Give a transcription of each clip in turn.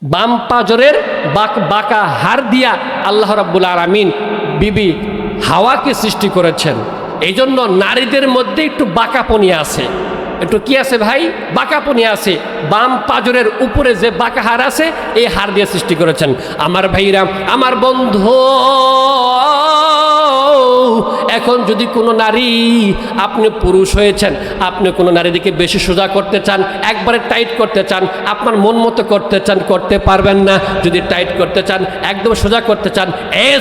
বাম পাজরের বাঁকা হাড় দিয়া আল্লাহ রাব্বুল আলামিন বিবি হাওয়াকে সৃষ্টি করেছেন। এই জন্য নারীদের মধ্যে একটু বাঁকাপনি আছে, একটু কি আছে ভাই, বাঁকাপনি আছে। বাম পাজরের উপরে যে বাঁকা হাড় আছে এই হাড় দিয়ে সৃষ্টি করেছেন। আমার ভাইরা, আমার বন্ধু, এখন যদি কোনো নারী, আপনি পুরুষ হয়েছেন, আপনি কোনো নারীদেরকে বেশি সোজা করতে চান, একবারে টাইট করতে চান, আপনার মন মতো করতে চান, করতে পারবেন না। যদি টাইট করতে চান, একদম সোজা করতে চান,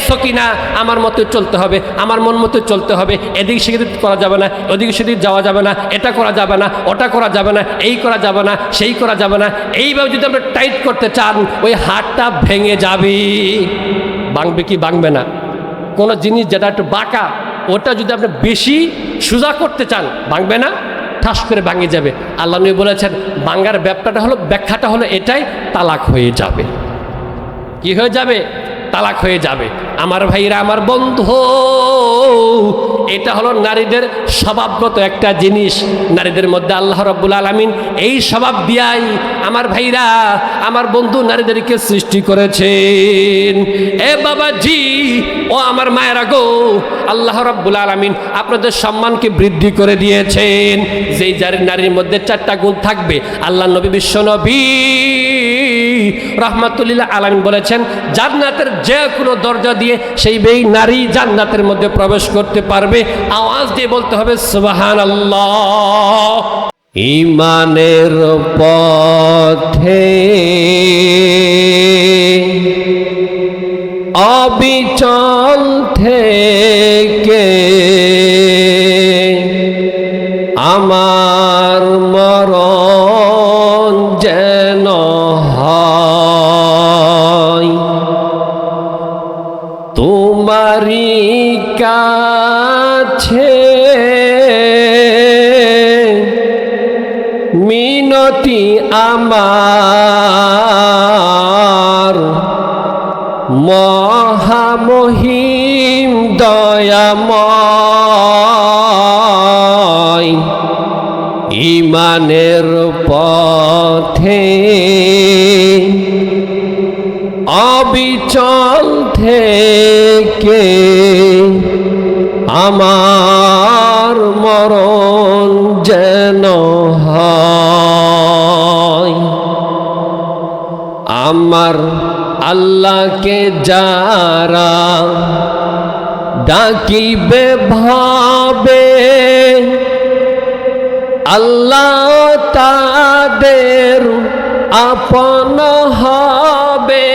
সকিনা আমার মতো চলতে হবে, আমার মন মতো চলতে হবে, এদিক সেদিক করা যাবে না, ওদিকে সেদিক যাওয়া যাবে না, এটা করা যাবে না, ওটা করা যাবে না, এই করা যাবে না, সেই করা যাবে না। এইভাবে যদি আপনি টাইট করতে চান, ওই হাড়টা ভেঙে যাবে। ভাঙবে কি ভাঙবে না? কোনো জিনিস যেটা একটু বাঁকা, ওটা যদি আপনি বেশি সোজা করতে চান, ভাঙবে না, ঠাস করে ভাঙে যাবে। আল্লাহ নবী বলেছেন ভাঙার ব্যাখ্যাটা হলো এটাই, তালাক হয়ে যাবে। কি হয়ে যাবে? তালাক হয়ে যাবে। আমার ভাইরা, আমার বন্ধু, এটা হলো নারীদের স্বভাবগত একটা জিনিস। নারীদের মধ্যে আল্লাহ রাব্বুল আলামিন এই স্বভাব দিয়াই আমার ভাইরা, আমার বন্ধু, নারীদেরকে সৃষ্টি করেছেন। এ বাবাজি, ও আমার মায়েরা গো, আল্লাহ রাব্বুল আলামিন আপনাদের সম্মানকে বৃদ্ধি করে দিয়েছেন। যেই নারীর মধ্যে 4টা গুণ থাকবে, আল্লাহ নবী, বিশ্ব নবী রাহমাতুল্লিল আলামিন বলেছেন জান্নাতের যে কোনো দরজা দিয়ে সেই নারী জান্নাতের মধ্যে প্রবেশ করতে পারবে। আওয়াজ দিয়ে বলতে হবে সুবহানাল্লাহ। ঈমানের পথে অবিচল থেকে আমার মরণ যেন হয়, তোমারই কাছে মিনতি আমার, মহামহিম দয়াময়। ঈমানের পথে অবিচল থেকে আমার মরণ যেন হয়। আমার আল্লাহকে যারা ডাকিবে ভাবে, আল্লাহ তাদের আপন হবে।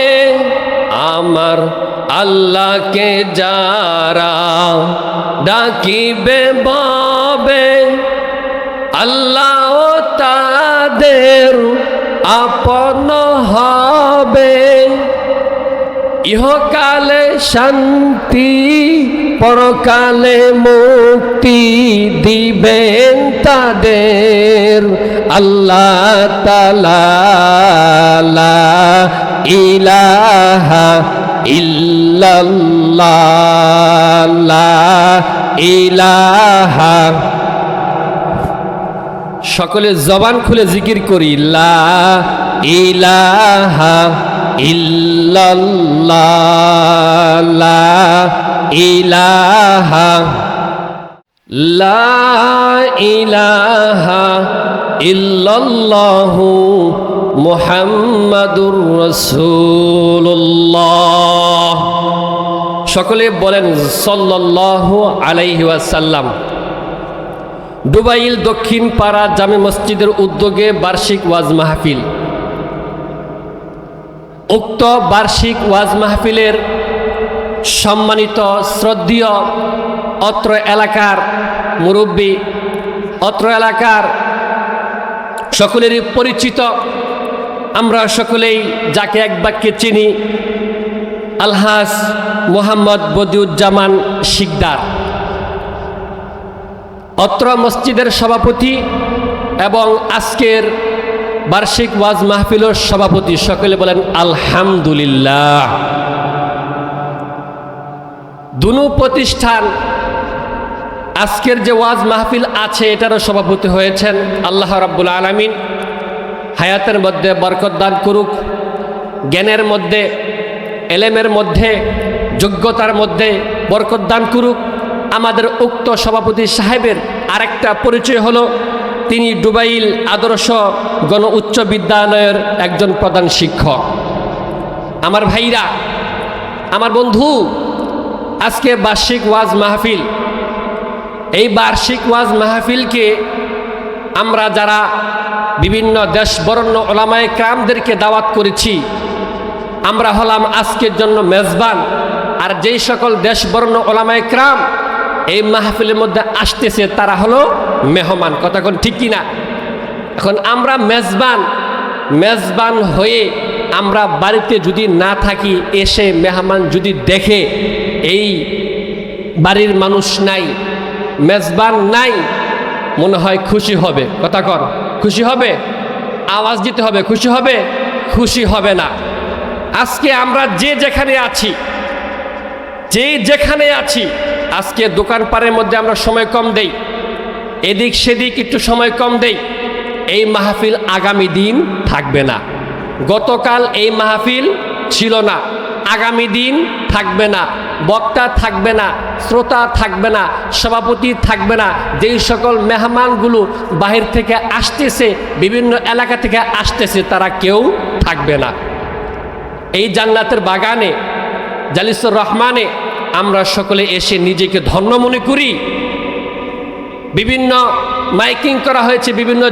আমার আল্লাহকে যারা ডাকিবে ভাবে, আল্লাহ তাদের আপন হবে। ইহকালে শান্তি, পরকালে মুক্তি দিবেন তাদের আল্লাহ তাআলা। লা ইলাহা ইল্লাল্লাহ, লা ইলাহা। সকলে জবান খুলে জিকির করি, লা ইলাহা ইল্লাল্লাহ, লা ইলাহা, লা ইলাহা ইল্লাল্লাহু মুহাম্মাদুর রাসূলুল্লাহ। সকলে বলেন সাল্লাল্লাহু আলাইহি ওয়াসাল্লাম। দুবাইল দক্ষিণ পাড়া জামে মসজিদের উদ্যোগে বার্ষিক ওয়াজ মাহফিল। উক্ত বার্ষিক ওয়াজ মাহফিলের সম্মানিত শ্রদ্ধেয় অত্র এলাকার মুরব্বী, অত্র এলাকার সকলেরই পরিচিত, আমরা সকলেই যাকে এক বাক্যে চিনি, আলহাজ মোহাম্মদ বদিউজ্জামান শিকদার, অত্র মসজিদের সভাপতি এবং আজকের বার্ষিক ওয়াজ মাহফিলের সভাপতি। সকলে বলেন আলহামদুলিল্লাহ। দুনু প্রতিষ্ঠান আজকের যে ওয়াজ মাহফিল আছে এটারও সভাপতি হয়েছেন। আল্লাহ রাব্বুল আলামিন হায়াতের মধ্যে বরকত দান করুক, জ্ঞানের মধ্যে, এলেমের মধ্যে, যোগ্যতার মধ্যে বরকত দান করুক। আমাদের উক্ত সভাপতি সাহেবের আরেকটা পরিচয় হলো তিনি ডুবাইল আদর্শ গণ উচ্চ বিদ্যালয়ের একজন প্রধান শিক্ষক। আমার ভাইরা, আমার বন্ধু, আজকে বার্ষিক ওয়াজ মাহফিল। এই বার্ষিক ওয়াজ মাহফিলকে আমরা যারা বিভিন্ন দেশ বরেণ্য ওলামায়ে কেরামদেরকে দাওয়াত করেছি, আমরা হলাম আজকের জন্য মেজবান। আর যেই সকল দেশ বরেণ্য ওলামায়ে কেরাম এই মাহফিলের মধ্যে আসতেছে তারা হলো মেহমান। কথা কোন ঠিক কিনা? এখন আমরা মেজবান হয়ে আমরা বাড়িতে যদি না থাকি, এসে মেহমান যদি দেখে এই বাড়ির মানুষ নাই, মেজবান নাই, মনে হয় খুশি হবে। কথা কর, খুশি হবে? আওয়াজ দিতে হবে। খুশি হবে? খুশি হবে না। আজকে আমরা যে যেখানে আছি, আজকে দোকানপাড়ের মধ্যে আমরা সময় কম দেই, এদিক সেদিক একটু সময় কম দেই। এই মাহফিল আগামী দিন থাকবে না। গতকাল এই মাহফিল ছিল না, আগামী দিন থাকবে না। বক্তা থাকবে না, শ্রোতা থাকবে না, সভাপতি থাকবে না। যেই সকল মেহমানগুলো বাহির থেকে আসতেছে, বিভিন্ন এলাকা থেকে আসতেছে, তারা কেউ থাকবে না। এই জান্নাতের বাগানে জালিসুর রহমানে আমরা সকলে এসে নিজেকে ধন্য মনে করি। বিভিন্ন মাইকিং করা হয়েছে, বিভিন্ন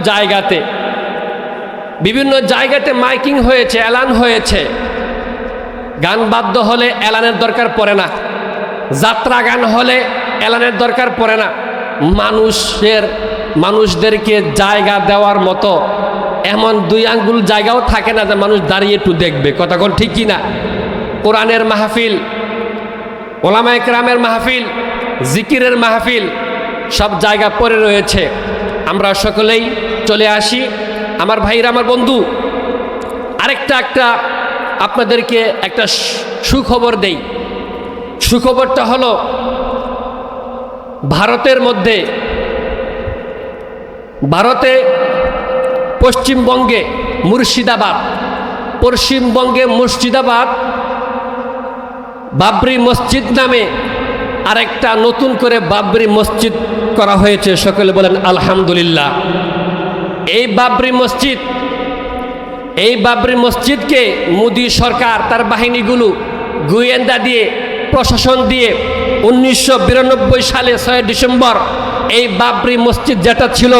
জায়গাতে মাইকিং হয়েছে, এলান হয়েছে। গান বাদ্য হলে এলানের দরকার পড়ে না, যাত্রা গান হলে এলানের দরকার পড়ে না। মানুষদেরকে জায়গা দেওয়ার মতো এমন 2 আঙ্গুল জায়গাও থাকে না যে মানুষ দাঁড়িয়ে একটু দেখবে। কথা কোন ঠিক কিনা? কোরআনের মাহফিল, ওলামায়ে কেরামের মাহফিল, জিকিরের মাহফিল, সব জায়গা পড়ে রয়েছে। আমরা সকলেই চলে আসি। আমার ভাইরা, আমার বন্ধু, একটা আপনাদেরকে একটা সুখবর দেই। সুখবরটা হলো ভারতে পশ্চিমবঙ্গে মুর্শিদাবাদ বাবরি মসজিদ নামে আরেকটা নতুন করে বাবরি মসজিদ করা হয়েছে। সকলে বলেন আলহামদুলিল্লাহ। এই বাবরি মসজিদকে মোদি সরকার তার বাহিনীগুলো গোয়েন্দা দিয়ে, প্রশাসন দিয়ে 1992 সালে 6 ডিসেম্বর এই বাবরি মসজিদ যেটা ছিল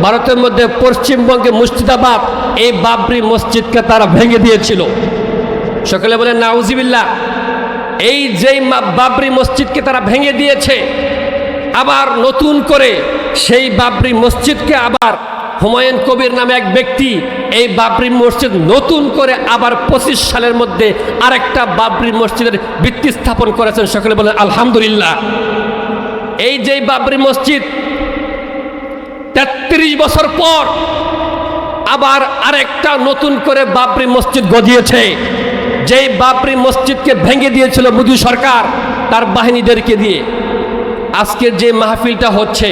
ভারতের মধ্যে পশ্চিমবঙ্গে মুর্শিদাবাদ, এই বাবরি মসজিদকে তারা ভেঙে দিয়েছিল। সকলে বলেন নাউজিবিল্লাহ। এই যেই বাবরি মসজিদকে তারা ভেঙে দিয়েছে, আবার নতুন করে সেই বাবরি মসজিদকে আবার হুমায়ুন কবির নামে এক ব্যক্তি এই বাবরি মসজিদ নতুন করে আবার 25 সালের মধ্যে আরেকটা বাবরি মসজিদের ভিত্তি স্থাপন করেছেন। সকলে বলেন আলহামদুলিল্লাহ। এই যে বাবরি মসজিদ 33 বছর পর আবার আরেকটা নতুন করে বাবরি মসজিদ গজিয়েছে। যেই বাবরি মসজিদকে ভেঙে দিয়েছিল মোদি সরকার তার বাহিনীদেরকে দিয়ে। আজকের যে মাহফিলটা হচ্ছে,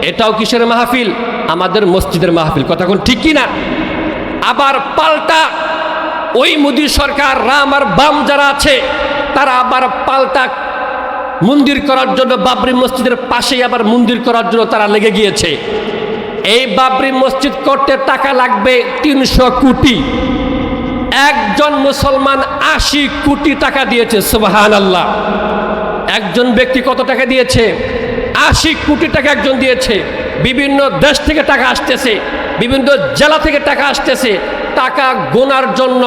এটাও কিসের মাহফিল? আমাদের মসজিদের মাহফিল। কথা কোন ঠিক কিনা? আবার পাল্টা ওই মোদি সরকার, রাম আর বাম যারা আছে, তারা আবার পাল্টা মন্দির করার জন্য বাবরি মসজিদের পাশেই আবার মন্দির করার জন্য তারা লেগে গিয়েছে। এই বাবরি মসজিদ করতে টাকা লাগবে 300 কোটি। একজন মুসলমান 80 কোটি টাকা দিয়েছে। সুবহানাল্লাহ। একজন ব্যক্তি কত টাকা দিয়েছে? 80 কোটি টাকা একজন দিয়েছে। বিভিন্ন দেশ থেকে টাকা আসতেছে, বিভিন্ন জেলা থেকে টাকা আসতেছে। টাকা গোনার জন্য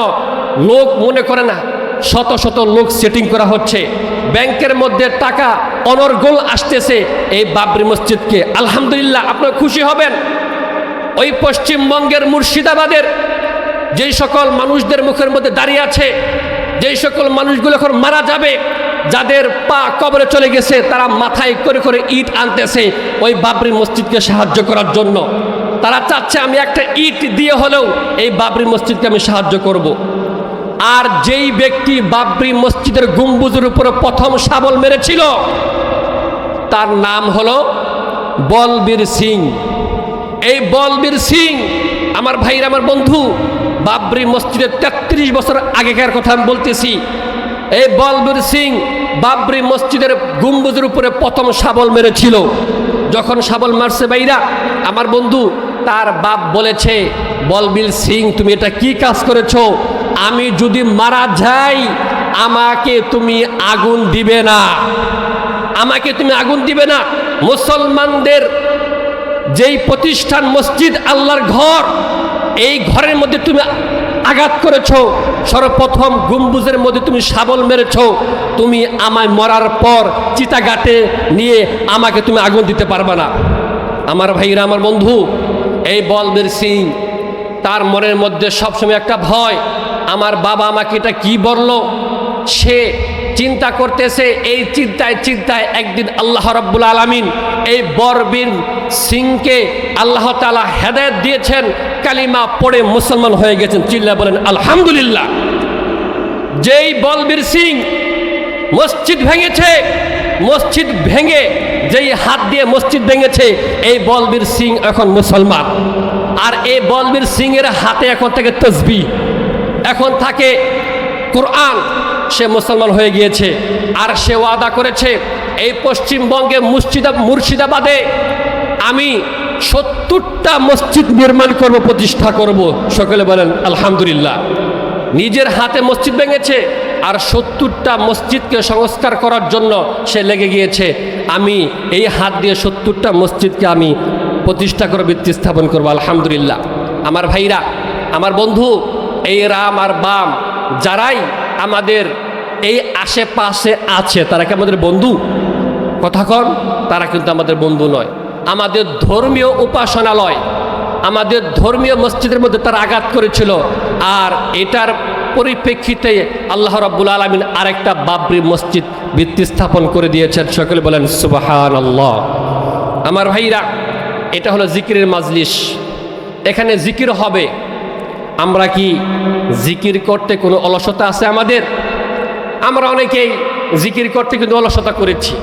লোক মনে করে না, শত শত লোক সেটিং করা হচ্ছে। ব্যাংকের মধ্যে টাকা অনর্গল আসতেছে এই বাবরি মসজিদকে। আলহামদুলিল্লাহ, আপনারা খুশি হবেন। ওই পশ্চিমবঙ্গের মুর্শিদাবাদের যেই সকল মানুষদের মুখের মধ্যে দাঁড়িয়ে আছে, যেই সকল মানুষগুলো এখন মারা যাবে, যাদের পা কবরে চলে গেছে, তারা মাথায় করে করে ইট আনতেছে ওই বাবরি মসজিদকে সাহায্য করার জন্য। তারা চাচ্ছে আমি একটা ইট দিয়ে হলেও এই বাবরি মসজিদকে আমি সাহায্য করব। আর যেই ব্যক্তি বাবরি মসজিদের গম্বুজের উপরে প্রথম শাবল মেরেছিল, তার নাম হলো বলবীর সিং। এই বলবীর সিং, আমার ভাইরা, আমার বন্ধু, বাবরি মসজিদের 33 বছর আগেকার কথা আমি বলতেছি। এই বলবীর সিং বাবরি মসজিদের গম্বুজের উপরে প্রথম শাবল মেরেছিল। যখন শাবল মারছে বাইরা, আমার বন্ধু তার বাপ বলেছে, বলবীর সিং তুমি এটা কি কাজ করেছো? আমি যদি মারা যাই আমাকে তুমি আগুন দিবে না, আমাকে তুমি আগুন দিবে না। মুসলমানদের যেই প্রতিষ্ঠান মসজিদ, আল্লাহর ঘর, এই ঘরের মধ্যে তুমি আঘাত করেছো, সর্বপ্রথম গম্বুজের মধ্যে তুমি শাবল মেরেছো, তুমি আমায় মরার পর চিতাঘাটে নিয়ে আমাকে তুমি আগুন দিতে পারবে না। আমার ভাইরা, আমার বন্ধু, এই বলবীর সিং তার মনের মধ্যে সবসময় একটা ভয়, আমার বাবা আমাকে এটা কি বলল। সে চিন্তা করতেছে, এই চিন্তায় চিন্তায় একদিন আল্লাহ রাব্বুল আলামিন এই বলবীর সিংকে আল্লাহ তাআলা হেদায়েত দিয়েছেন, কালিমা পড়ে মুসলমান হয়ে গেছেন। চিল্লায়ে বলেন আলহামদুলিল্লাহ। যেই বলবীর সিং মসজিদ ভেঙেছে, মসজিদ ভেঙে যেই হাত দিয়ে মসজিদ ভেঙেছে, এই বলবীর সিং এখন মুসলমান। আর এই বলবীর সিং এর হাতে এখন থেকে তসবিহ, এখন থাকে কোরআন। সে মুসলমান হয়ে গিয়েছে। আর সে ওয়াদা করেছে, এই পশ্চিমবঙ্গে মুর্শিদাবাদে আমি 70টা মসজিদ নির্মাণ করব, প্রতিষ্ঠা করব। সকলে বলেন আলহামদুলিল্লাহ। নিজের হাতে মসজিদ ভেঙেছে আর 70টা মসজিদকে সংস্কার করার জন্য সে লেগে গিয়েছে। আমি এই হাত দিয়ে 70টা মসজিদকে আমি প্রতিষ্ঠা করে ভিত্তি স্থাপন করবো, আলহামদুলিল্লাহ। আমার ভাইরা, আমার বন্ধু, এই রাম আর বাম যারাই আমাদের এই আশেপাশে আছে, তারা কি আমাদের বন্ধু? কথা কন, তারা কিন্তু আমাদের বন্ধু নয়। আমাদের ধর্মীয় উপাসনালয়, আমাদের ধর্মীয় মসজিদের মধ্যে তারা আঘাত করেছিল। আর এটার পরিপ্রেক্ষিতে আল্লাহ রাব্বুল আলামিন আরেকটা বাবরি মসজিদ ভিত্তি স্থাপন করে দিয়েছেন। সকলে বলেন সুবহানাল্লাহ। আমার ভাইরা, এটা হলো জিকিরের মাজলিস, এখানে জিকির হবে। আমরা কি জিকির করতে কোনো অলসতা আছে আমাদের? আমরা অনেকেই জিকির করতে কিন্তু অলসতা করেছি।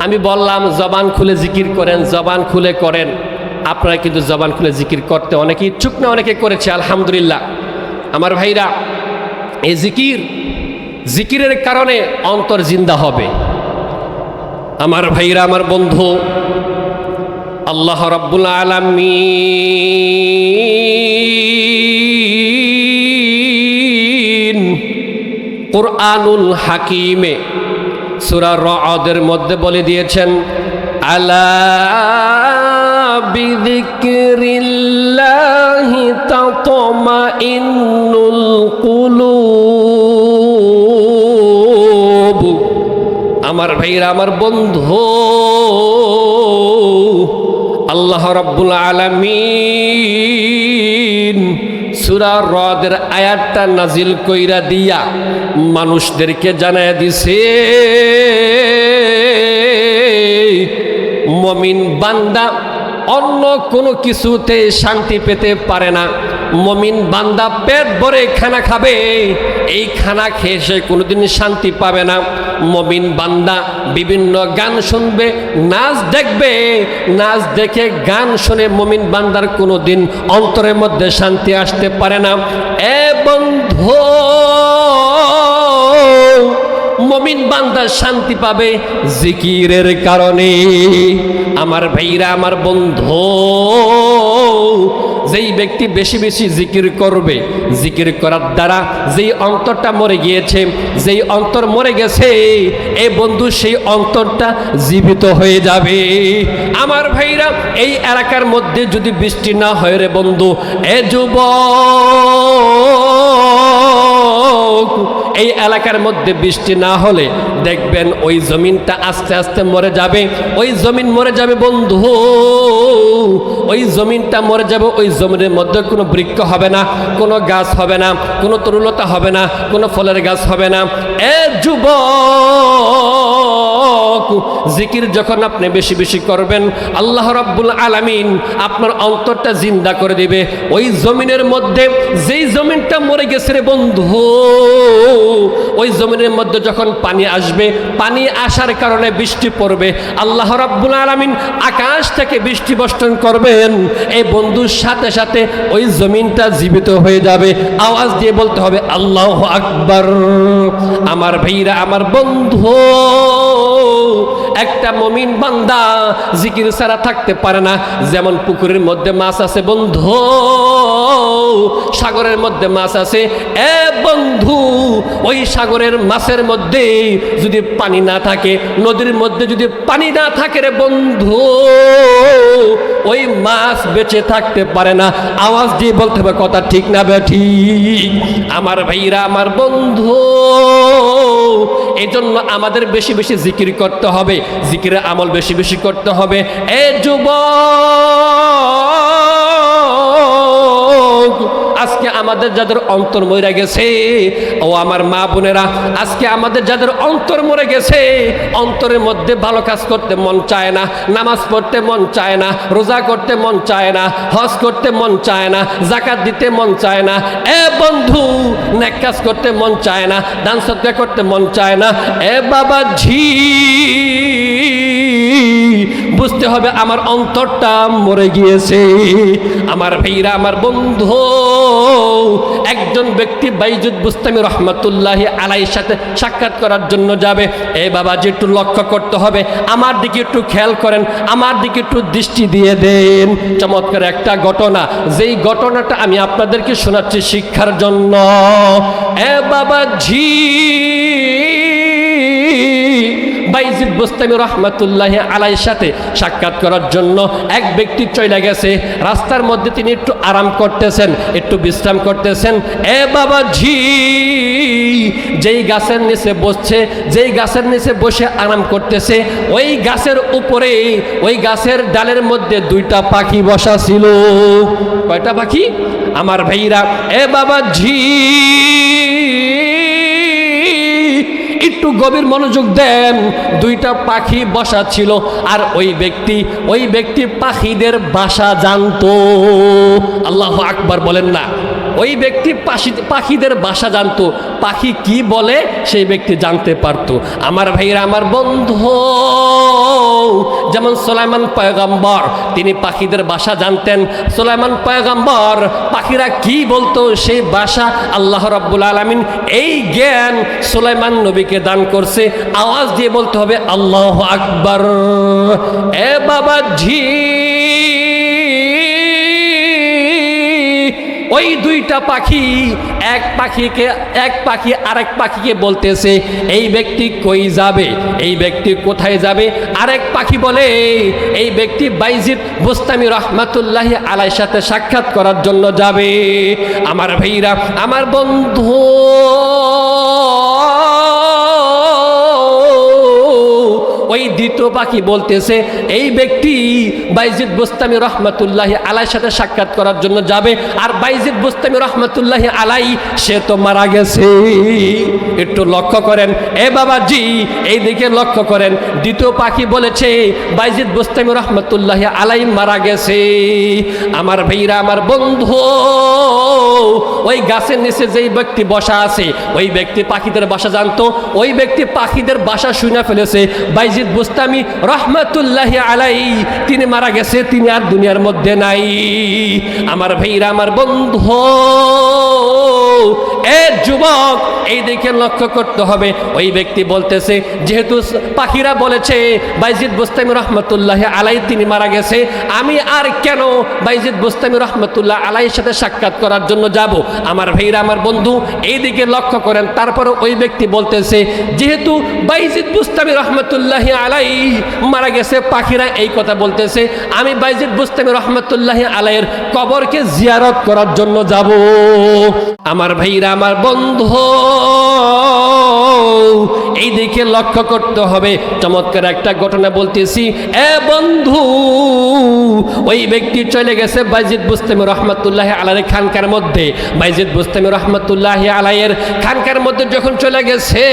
আমি বললাম জবান খুলে জিকির করেন, জবান খুলে করেন। আপনারা কিন্তু জবান খুলে জিকির করতে অনেকে ইচ্ছুক না, অনেকে করেছে, আলহামদুলিল্লাহ। আমার ভাইরা, এই জিকিরের কারণে অন্তর জিন্দা হবে। আমার ভাইরা, আমার বন্ধু, আল্লাহ রাব্বুল আলামিন কুরআনুল হাকিমে সূরা রা'দের মধ্যে বলে দিয়েছেন, আলা বিযিকরিল্লাহি তাতমাইন্নুল কুলুব। আমার ভাইরা, আমার বন্ধু, আল্লাহ রাব্বুল আলামিন সূরা রা'দের আয়াতটা নাজিল কইরা দিয়া মানুষদেরকে জানায় দিছে, মুমিন বান্দা অন্য কোনো কিছুতে শান্তি পেতে পারে না। মুমিন বান্দা পেট ভরে খানা খাবে, এই খানা খেয়ে সে কোনোদিন শান্তি পাবে না। মুমিন বান্দা বিভিন্ন গান শুনবে, নাচ দেখবে, নাচ দেখে গান শুনে মুমিন বান্দার কোনোদিন অন্তরের মধ্যে শান্তি আসতে পারে না। এ বন্ধু, মুমিন বান্দা শান্তি পাবে জিকিরের কারণে। আমার ভাইরা, আমার বন্ধু, যেই ব্যক্তি বেশি বেশি জিকির করবে, জিকির করার দ্বারা যেই অন্তরটা মরে গিয়েছে, যেই অন্তর মরে গেছে, এই বন্ধু সেই অন্তরটা জীবিত হয়ে যাবে। আমার ভাইরা, এই এলাকার মধ্যে যদি বৃষ্টি না হয় রে বন্ধু, এ যুবক, এই এলাকার মধ্যে বৃষ্টি না হলে দেখবেন ওই জমিনটা আস্তে আস্তে মরে যাবে। ওই জমিন মরে যাবে বন্ধু, ওই জমিনটা মরে যাবে। ওই জমিনের মধ্যে কোনো বৃক্ষ হবে না, কোনো গাছ হবে না, কোনো তরুলতা হবে না, কোনো ফলের গাছ হবে না। এ যুবক, যুবক, জিকির যখন আপনি বেশি বেশি করবেন, আল্লাহ রাব্বুল আলামিন আপনার অন্তরটা জিন্দা করে দিবে। ওই জমিনের মধ্যে, যেই জমিনটা মরে গেছে রে বন্ধু, ওই জমিনের মধ্যে যখন পানি আসবে, পানি আসার কারণে বৃষ্টি পড়বে, আল্লাহ রাব্বুল আলামিন আকাশ থেকে বৃষ্টি বর্ষণ করবেন। এই বন্ধুর সাথে সাথে ওই জমিনটা জীবিত হয়ে যাবে। আওয়াজ দিয়ে বলতে হবে আল্লাহু আকবার। আমার ভাইরা, আমার বন্ধু, একটা মুমিন বান্দা জিকির ছাড়া থাকতে পারে না। যেমন পুকুরের মধ্যে মাছ আছে বন্ধু, সাগরের মধ্যে মাছ আছে। এ বন্ধু, ওই সাগরের মাছের মধ্যে যদি পানি না থাকে, নদীর মধ্যে যদি পানি না থাকে রে বন্ধু, ওই মাছ বেঁচে থাকতে পারে না। আওয়াজ দিয়ে বলতে হবে কথা ঠিক না বেঠিক? আমার ভাইরা, আমার বন্ধু, এই জন্য আমাদের বেশি বেশি জিকির করতে হবে, জিকিরের আমল বেশি বেশি করতে হবে। এ যুবক, আজকে আমাদের যাদের অন্তর মরে গেছে, ও আমার মা বোনেরা, আজকে আমাদের যাদের অন্তর মরে গেছে, অন্তরের মধ্যে ভালো কাজ করতে মন চায় না, নামাজ পড়তে মন চায় না, রোজা করতে মন চায় না, হজ করতে মন চায় না, যাকাত দিতে মন চায় না। এ বন্ধু, নেক কাজ করতে মন চায় না, দান সদকা করতে মন চায় না। এ বাবা ঝি, বুঝতে হবে আমার অন্তরটা মরে গিয়েছে। আমার ভাইরা, আমার বন্ধু, একজন ব্যক্তি বাইজুদ বুস্তামি রহমতুল্লাহি আলাইহির সাথে সাক্ষাৎ করার জন্য যাবে। এই বাবাজি, একটু লক্ষ্য করতে হবে, আমার দিকে একটু খেয়াল করেন, আমার দিকে একটু দৃষ্টি দিয়ে দেন। চমৎকার একটা ঘটনা, যেই ঘটনাটা আমি আপনাদেরকে শোনাচ্ছি শিক্ষার জন্য। এ বাবাজি, বাইজিদ বুস্তামি রহমতুল্লাহি আলাইহির সাথে সাক্ষাৎ করার জন্য এক ব্যক্তি চলে গেছে। রাস্তার মধ্যে তিনি একটু আরাম করতেছেন, একটু বিশ্রাম করতেছেন। এ বাবাজি, যেই গাছের নিচে বসছে, যেই গাছের নিচে বসে আরাম করতেছে, ওই গাছের উপরে, ওই গাছের ডালের মধ্যে দুইটা পাখি বসা ছিল। কয়টা পাখি? আমার ভাইরা, এ বাবাজি, একটু গভীর মনোযোগ দেন। দুইটা পাখি বসা ছিল, আর ওই ব্যক্তি পাখিদের বাসা জানতো। আল্লাহু আকবার বলেন না? ওই ব্যক্তি পাখিদের বাসা জানতো, পাখি কি বলে সেই ব্যক্তি জানতে পারতো। আমার ভাইরা, আমার বন্ধু, যেমন সুলাইমান পয়গম্বর, তিনি পাখিদের বাসা জানতেন। সুলাইমান পয়গম্বর পাখিরা কি বলতো সেই ভাষা আল্লাহ রাব্বুল আলামিন এই জ্ঞান সুলাইমান নবীকে দান করছে। আওয়াজ দিয়ে বলতে হবে আল্লাহু আকবার। এ বাবাজি, ওই দুইটা পাখি, এক পাখি আরেক পাখিকে বলতেছে, এই ব্যক্তি কই যাবে, এই ব্যক্তি কোথায় যাবে? আরেক পাখি বলে, এই ব্যক্তি বাইজিদ বুস্তামি রহমাতুল্লাহি আলাইহির সাথে সাক্ষাৎ করার জন্য যাবে। আমার ভাইরা, আমার বন্ধু, ওই দ্বিতীয় পাখি বলতেছে, এই ব্যক্তি বাইজিদ বুস্তামি রহমতুল্লাহি আলাইহির সাথে সাক্ষাৎ করার জন্য যাবে, আর বাইজিদ বুস্তামি রহমতুল্লাহি আলাইহি সে তো মারা গেছে। একটু লক্ষ্য করেন, এ বাবাজি, এই দিকে লক্ষ্য করেন। দ্বিতীয় পাখি বলেছে বাইজিদ বুস্তামি রহমতুল্লাহি আলাইহি মারা গেছে। আমার ভাইরা, আমার বন্ধু, ওই গাছের নিচে যেই ব্যক্তি বসা আছে, ওই ব্যক্তি পাখিদের বাসা জানতো। ওই ব্যক্তি পাখিদের বাসা শুনে ফেলেছে বাইজিদ বুস্তামি রহমতুল্লাহি আলাইহি তিনি মারা গেছে, তিনি আর দুনিয়ার মধ্যে নাই। আমার ভাইরা, আমার বন্ধু, এ যুবক, এই দিকে লক্ষ্য করতে হবে। ওই ব্যক্তি বলতেছে, যেহেতু পাখিরা বলেছে বাইজিদ বুস্তামি রহমতুল্লাহি আলাইহি তিনি মারা গেছে, আমি আর কেন বাইজিদ বুস্তামি রহমতুল্লাহ আলাইহির সাথে সাক্ষাৎ করার জন্য যাব? আমার ভাইরা, আমার বন্ধু, এই দিকে লক্ষ্য করেন। তারপরে ওই ব্যক্তি বলতেছে, যেহেতু বাইজিদ বুস্তামি রহমতুল্লাহি আলাইহি মারা গেছে, পাখিরা এই কথা বলতেছে, আমি বাইজিদ বুস্তামি রহমতুল্লাহি আলাইহির কবরকে জিয়ারত করার জন্য যাব। আমার ভাইরা, আমার বন্ধু, এই দিকে লক্ষ্য করতে হবে। চমৎকার একটা ঘটনা বলতেছি। এ বন্ধু, ওই ব্যক্তি চলে গেছে বাইজিদ বুস্তামি রহমতুল্লাহি আলাইহির খানকার মধ্যে। বাইজিদ বুস্তামি রহমতুল্লাহি আলাইহির খানকার মধ্যে যখন চলে গেছে,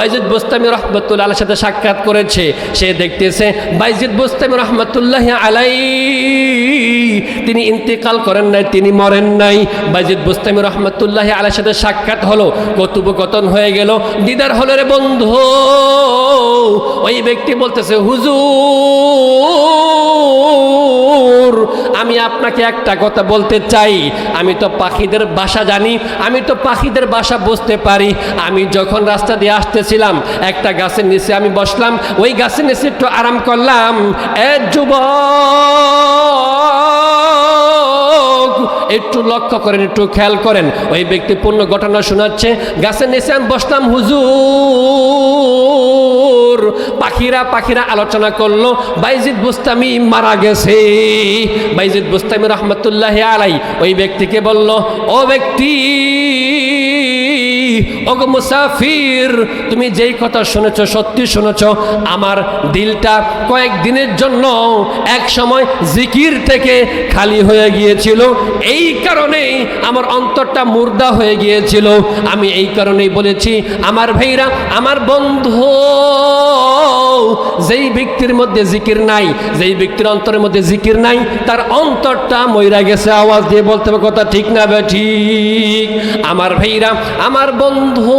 বাইজিদ বোস্তামি রহমতুল্লাহ আলাইহির সাথে সাক্ষাৎ করেছে। সে দেখতেছে বাইজিদ বোস্তামি রহমতুল্লাহ আলাইহি তিনি ইন্তেকাল করেন নাই, তিনি মরেন নাই। বাইজিদ বোস্তামি রহমতুল্লাহ আলাইহির সাথে সাক্ষাৎ হলো, কথোপকথন হয়ে গেল, দিদার হলো রে বন্ধু। ওই ব্যক্তি বলতেছে, হুজুর আমি আপনাকে একটা কথা বলতে চাই, আমি তো পাখিদের ভাষা জানি, আমি তো পাখিদের ভাষা বুঝতে পারি। আমি যখন রাস্তা দিয়ে আসতেছিলাম একটা গাছের নিচে আমি বসলাম, ওই গাছের নিচে একটু আরাম করলাম। যুবক একটু লক্ষ্য করেন, একটু খেয়াল করেন, ওই ব্যক্তি পূর্ণ ঘটনা শোনাচ্ছে। গাছের নিচে আমি বসলাম হুজুর, পাখিরা আলোচনা করলো বাইজিদ বুস্তামি মারা গেছে। বাইজিদ বুস্তামি রহমতুল্লাহ আলাই ওই ব্যক্তিকে বলল, ও ব্যক্তি, ওগো মুসাফির, তুমি যেই কথা শুনেছো সত্যি শুনেছো। আমার দিলটা কয়েকদিনের জন্য এক সময় জিকির থেকে খালি হয়ে গিয়েছিল, এই কারণেই আমার অন্তরটা মুর্দা হয়ে গিয়েছিল। আমি এই কারণেই বলেছি আমার ভাইরা, আমার বন্ধু, যেই ব্যক্তির মধ্যে জিকির নাই, যেই ব্যক্তির অন্তরের মধ্যে জিকির নাই, তার অন্তরটা মইরা গেছে। আওয়াজ দিয়ে বলতে হবে কথা ঠিক না বে ঠিক? আমার ভাইরা, আমার বন্ধু,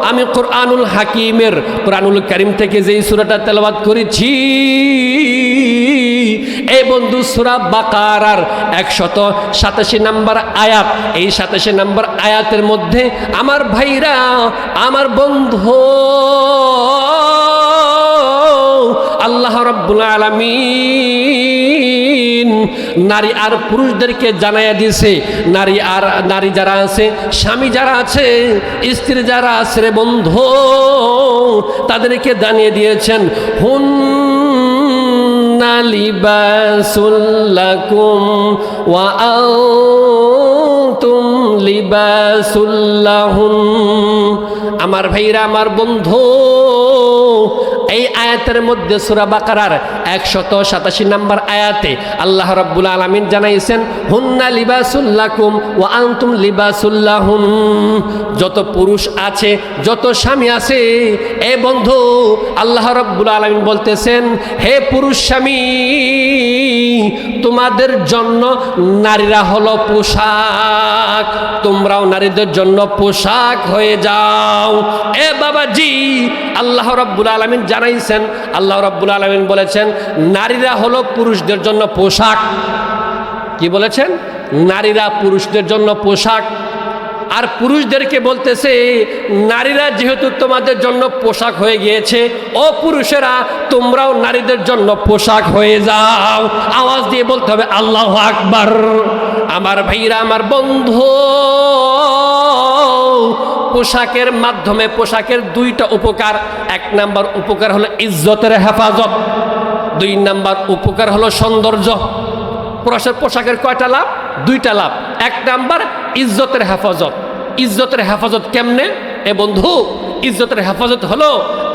আমি কোরআনুল হাকিমের, কোরআনুল কারীম থেকে যেই সূরাটা তেলাওয়াত করেছি, এই বন্ধু সূরা বাকারার 187 নম্বর আয়াত, এই 87 নম্বর আয়াতের মধ্যে আমার ভাইরা, আমার বন্ধু, আল্লাহ রাব্বুল আলামিন নারী আর পুরুষদেরকে জানাইয়া দিয়েছে, নারী যারা আছে, স্বামী যারা আছে, স্ত্রী যারা আছে রে বন্ধু, তাদেরকে জানিয়ে দিয়েছেন, হুন্না লিবাসুল লাকুম ওয়া আনতুম লিবাসুল লাহুম। আমার ভাইরা, আমার বন্ধু, এই আয়াতের মধ্যে সূরা বাকারার 187 নম্বর আয়াতে আল্লাহ রাব্বুল আলামিন জানাইছেন, হুন্না লিবাসুল লাকুম ওয়া আনতুম লিবাসুল লাহুম। যত পুরুষ আছে, যত স্বামী আছে, এ বন্ধু, আল্লাহ রাব্বুল আলামিন বলতেছেন, হে পুরুষ স্বামী, তোমাদের জন্য নারীরা হলো পোশাক, তোমরাও নারীদের জন্য পোশাক হয়ে যাও। এ বাবাজি, আল্লাহ রাব্বুল আলামিন জানাইছেন, আল্লাহ রাব্বুল আলামিন বলেছেন নারীরা হলো পুরুষদের জন্য পোশাক। কি বলেছেন? নারীরা পুরুষদের জন্য পোশাক। আর পুরুষদেরকে বলতেছে, নারীরা যেহেতু তোমাদের জন্য পোশাক হয়ে গিয়েছে, ও পুরুষেরা তোমরাও নারীদের জন্য পোশাক হয়ে যাও। আওয়াজ দিয়ে বলতে হবে আল্লাহু আকবার। আমার ভাইরা, আমার বন্ধু, পোশাকের মাধ্যমে পোশাকের দুইটা উপকার। এক নাম্বার উপকার হলো ইজ্জতের হেফাজত, দুই নাম্বার উপকার হলো সৌন্দর্য। পোশাকের কয়টা লাভ? দুইটা লাভ। এক নাম্বার ইজ্জতের হেফাজত। ইজ্জতের হেফাজত কেমনে? এ বন্ধু, ইজ্জতের হেফাজত হলো,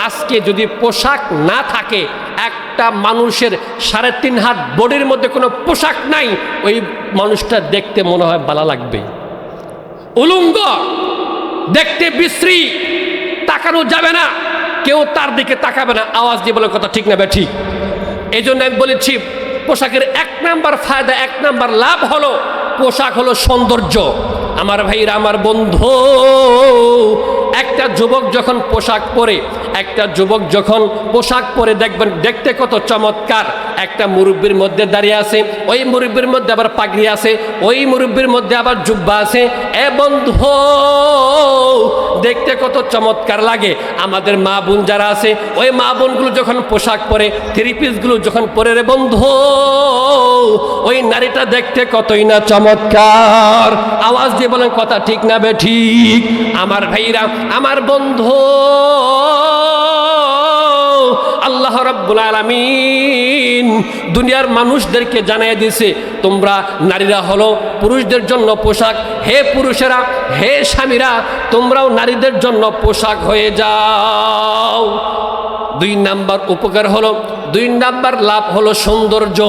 আজকে যদি পোশাক না থাকে, একটা মানুষের 3.5 হাত বডির মধ্যে কোনো পোশাক নাই, ওই মানুষটা দেখতে মনে হয় ভালো লাগবে, উলঙ্গ, দেখতে বিশ্রী, তাকানো যাবে না, কেউ তার দিকে তাকাবে না। আওয়াজ দিয়ে বলে কথা ঠিক না বে ঠিক? এই জন্য আমি বলেছি, পোশাকের 1 নাম্বার ফায়দা, 1 নাম্বার লাভ হলো পোশাক হলো সৌন্দর্য। আমার ভাইরা, আমার বন্ধু, একটা যুবক যখন পোশাক পরে, একটা যুবক যখন পোশাক পরে দেখবেন দেখতে কত চমৎকার। একটা মুরব্বির মধ্যে দাঁড়িয়ে আছে, ওই মুরব্বির মধ্যে আবার পাগড়ি আছে, ওই মুরব্বির মধ্যে আবার জুব্বা আছে। এ বন্ধু, দেখতে কত চমৎকার লাগে। আমাদের মা বোন যারা আছে, ওই মা বোনগুলো যখন পোশাক পরে, 3 পিসগুলো যখন পরে রে বন্ধু, ওই নারীটা দেখতে কতই না চমৎকার। আওয়াজ দিয়ে বলেন কথা ঠিক না বে ঠিক? আমার ভাইরা, আমার বন্ধু, আল্লাহ রাব্বুল আলামিন দুনিয়ার মানুষদেরকে জানিয়ে দিয়েছে, তোমরা নারীরা হলো পুরুষদের জন্য পোশাক। হে পুরুষেরা, হে স্বামীরা, তোমরাও নারীদের জন্য পোশাক হয়ে যাও। 2 নাম্বার উপকার হলো, 2 নাম্বার লাভ হলো সৌন্দর্য।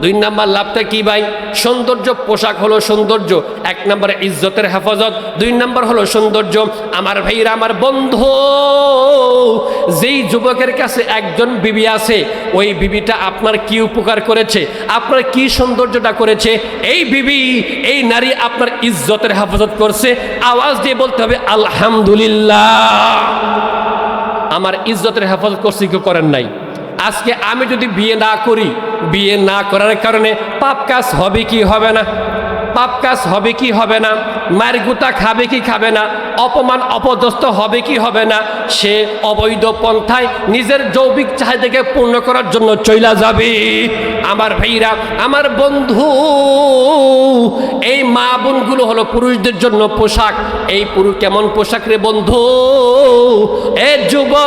দুই নাম্বার লাভটা কি ভাই? সৌন্দর্য, পোশাক হলো সৌন্দর্য। এক নম্বরে ইজ্জতের হেফাজত, দুই নম্বর হলো সৌন্দর্য। আমার ভাইরা, আমার বন্ধু, যেই যুবকের কাছে একজন বিবি আছে, ওই বিবিটা আপনার কি উপকার করেছে, আপনার কি সৌন্দর্যটা করেছে? এই বিবি, এই নারী আপনার ইজ্জতের হেফাজত করছে। আওয়াজ দিয়ে বলতে হবে আলহামদুলিল্লাহ। আমার ইজ্জতের হেফাজত করছি, কেউ করেন নাই। আজকে আমি যদি বিয়ে না করি, বিয়ে না করার কারণে পাপ কাজ হবে কি হবে না? পাপ কাজ হবে কি হবে না? মায়ের গুতা খাবে কি খাবে না? অপমান অপদস্থ হবে কি হবে না? সে অবৈধ পন্থায় নিজের যৌবিক চাহিদাকে পূর্ণ করার জন্য চইলা যাবে। আমার ভাইরা, আমার বন্ধু, এই মা বোনগুলো হলো পুরুষদের জন্য পোশাক। এই পুরুষ কেমন পোশাক রে বন্ধু? এ যুবক,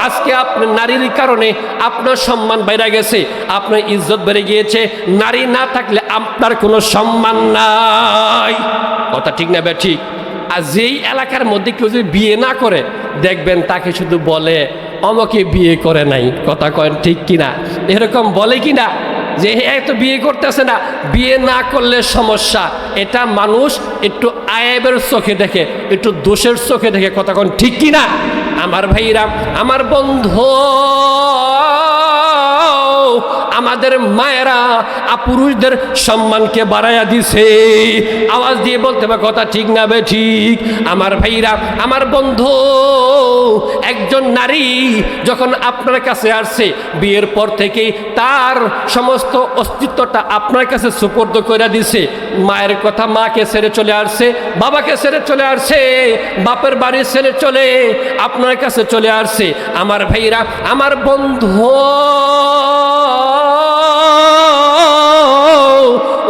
আজকে আপনার নারীর কারণে আপনার সম্মান বেড়ে গেছে, আপনার ইজ্জত বেড়ে গিয়েছে। নারী না থাকলে আপনার কোনো সম্মান নাই। কথা ঠিক না বে ঠিক? আর যেই এলাকার মধ্যে কেউ যদি বিয়ে না করে, দেখবেন তাকে শুধু বলে অমকে বিয়ে করে নাই। কথা কয় ঠিক কিনা? এরকম বলে কিনা যে এত বিয়ে করতেছে না, বিয়ে না করলে সমস্যা। এটা মানুষ একটু আয়েবের চোখে দেখে, একটু দোষের চোখে দেখে। কথা কন ঠিক কিনা? আমার ভাইরা, আমার বন্ধু, আমাদের মায়েরা পুরুষদের সম্মানকে বাড়াইয়া দিছে। আওয়াজ দিয়ে বলতে হবে কথা ঠিক না বে ঠিক? আমার ভাইরা, আমার বন্ধু, একজন নারী যখন আপনার কাছে আসছে, বিয়ের পর থেকেই তার সমস্ত অস্তিত্বটা আপনার কাছে সুপর্দ করে দিছে। মায়ের কথা মাকে ছেড়ে চলে আসছে, বাবাকে ছেড়ে চলে আসছে, বাপের বাড়ি ছেড়ে চলে আপনার কাছে চলে আসছে। আমার ভাইরা, আমার বন্ধু,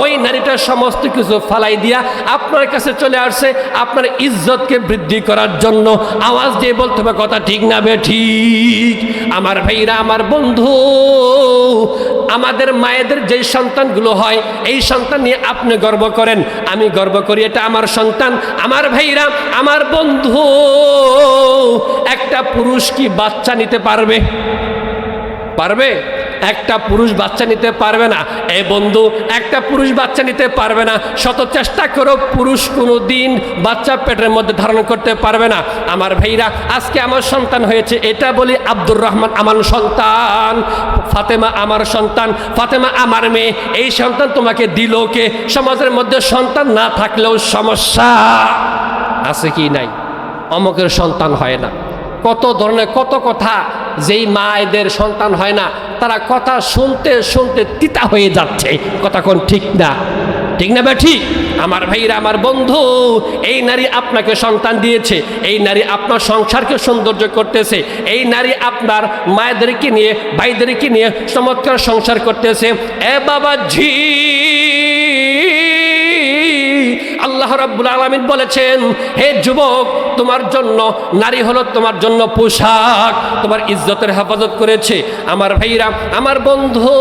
ওই নারীটা সমস্ত কিছু ফালাই দিয়া আপনার কাছে চলে আসছে আপনার ইজ্জতকে বৃদ্ধি করার জন্য। আওয়াজ দিয়ে বলতে হবে কথা ঠিক না বে ঠিক? আমার ভাইরা, আমার বন্ধু, আমাদের মায়েদের যেই সন্তানগুলো হয়, এই সন্তান নিয়ে আপনি গর্ব করেন, আমি গর্ব করি, এটা আমার সন্তান। আমার ভাইরা, আমার বন্ধু, একটা পুরুষ কি বাচ্চা নিতে পারবে? পারবে? একটা পুরুষ বাচ্চা নিতে পারবে না। এই বন্ধু, একটা পুরুষ বাচ্চা নিতে পারবে না। শত চেষ্টা করো, পুরুষ কোনো দিন বাচ্চা পেটের মধ্যে ধারণ করতে পারবে না। আমার ভাইরা, আজকে আমার সন্তান হয়েছে, এটা বলি আব্দুর রহমান আমার সন্তান, ফাতেমা আমার সন্তান, ফাতেমা আমার মেয়ে। এই সন্তান তোমাকে দিল কে? সমাজের মধ্যে সন্তান না থাকলেও সমস্যা আছে কি নাই? অমকের সন্তান হয় না। কত ধরনের কত কথা, যেই মায়েদের সন্তান হয় না, তারা কথা শুনতে শুনতে তিতা হয়ে যাচ্ছে। কথা কোন ঠিক না? ঠিক না বে ঠিক? আমার ভাইরা, আমার বন্ধু, এই নারী আপনাকে সন্তান দিয়েছে, এই নারী আপনার সংসারকে সৌন্দর্য করতেছে, এই নারী আপনার মায়েদেরকে নিয়ে, ভাইদেরকে নিয়ে চমৎকার সংসার করতেছে। এ বাবা ঝি, আল্লাহ রাব্বুল আলামিন বলেছেন, হে যুবক, তোমার জন্য নারী হলো তোমার জন্য পোশাক, তোমার ইজ্জতের হেফাজত করেছে। আমার ভাইরা, আমার বন্ধু,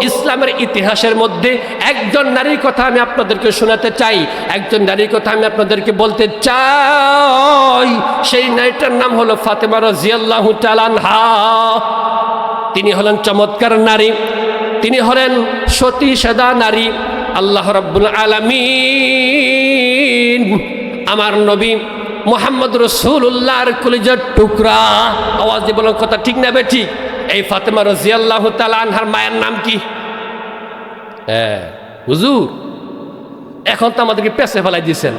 ইসলামের ইতিহাসের মধ্যে একজন নারীর কথা আমি আপনাদেরকে শোনাতে চাই, একজন নারীর কথা আমি আপনাদেরকে বলতে চাই। সেই নারীটার নাম হলো ফাতেমা রাদিয়াল্লাহু তাআলা আনহা। তিনি হলেন চমৎকার নারী, তিনি হলেন সতী সাদা নারী। আল্লাহ রাব্বুল আলামিন আমার নবী মুহাম্মদ রাসূলুল্লাহর কলিজার টুকরা। আওয়াজ দিয়ে বলার কথা ঠিক না বে ঠিক? এই ফাতেমা রাদিয়াল্লাহু তাআলা আনহার মায়ের নাম কি? হ্যাঁ হুজুর, এখন তো আমাদেরকে পেছে ফেলাই দিয়েছেন।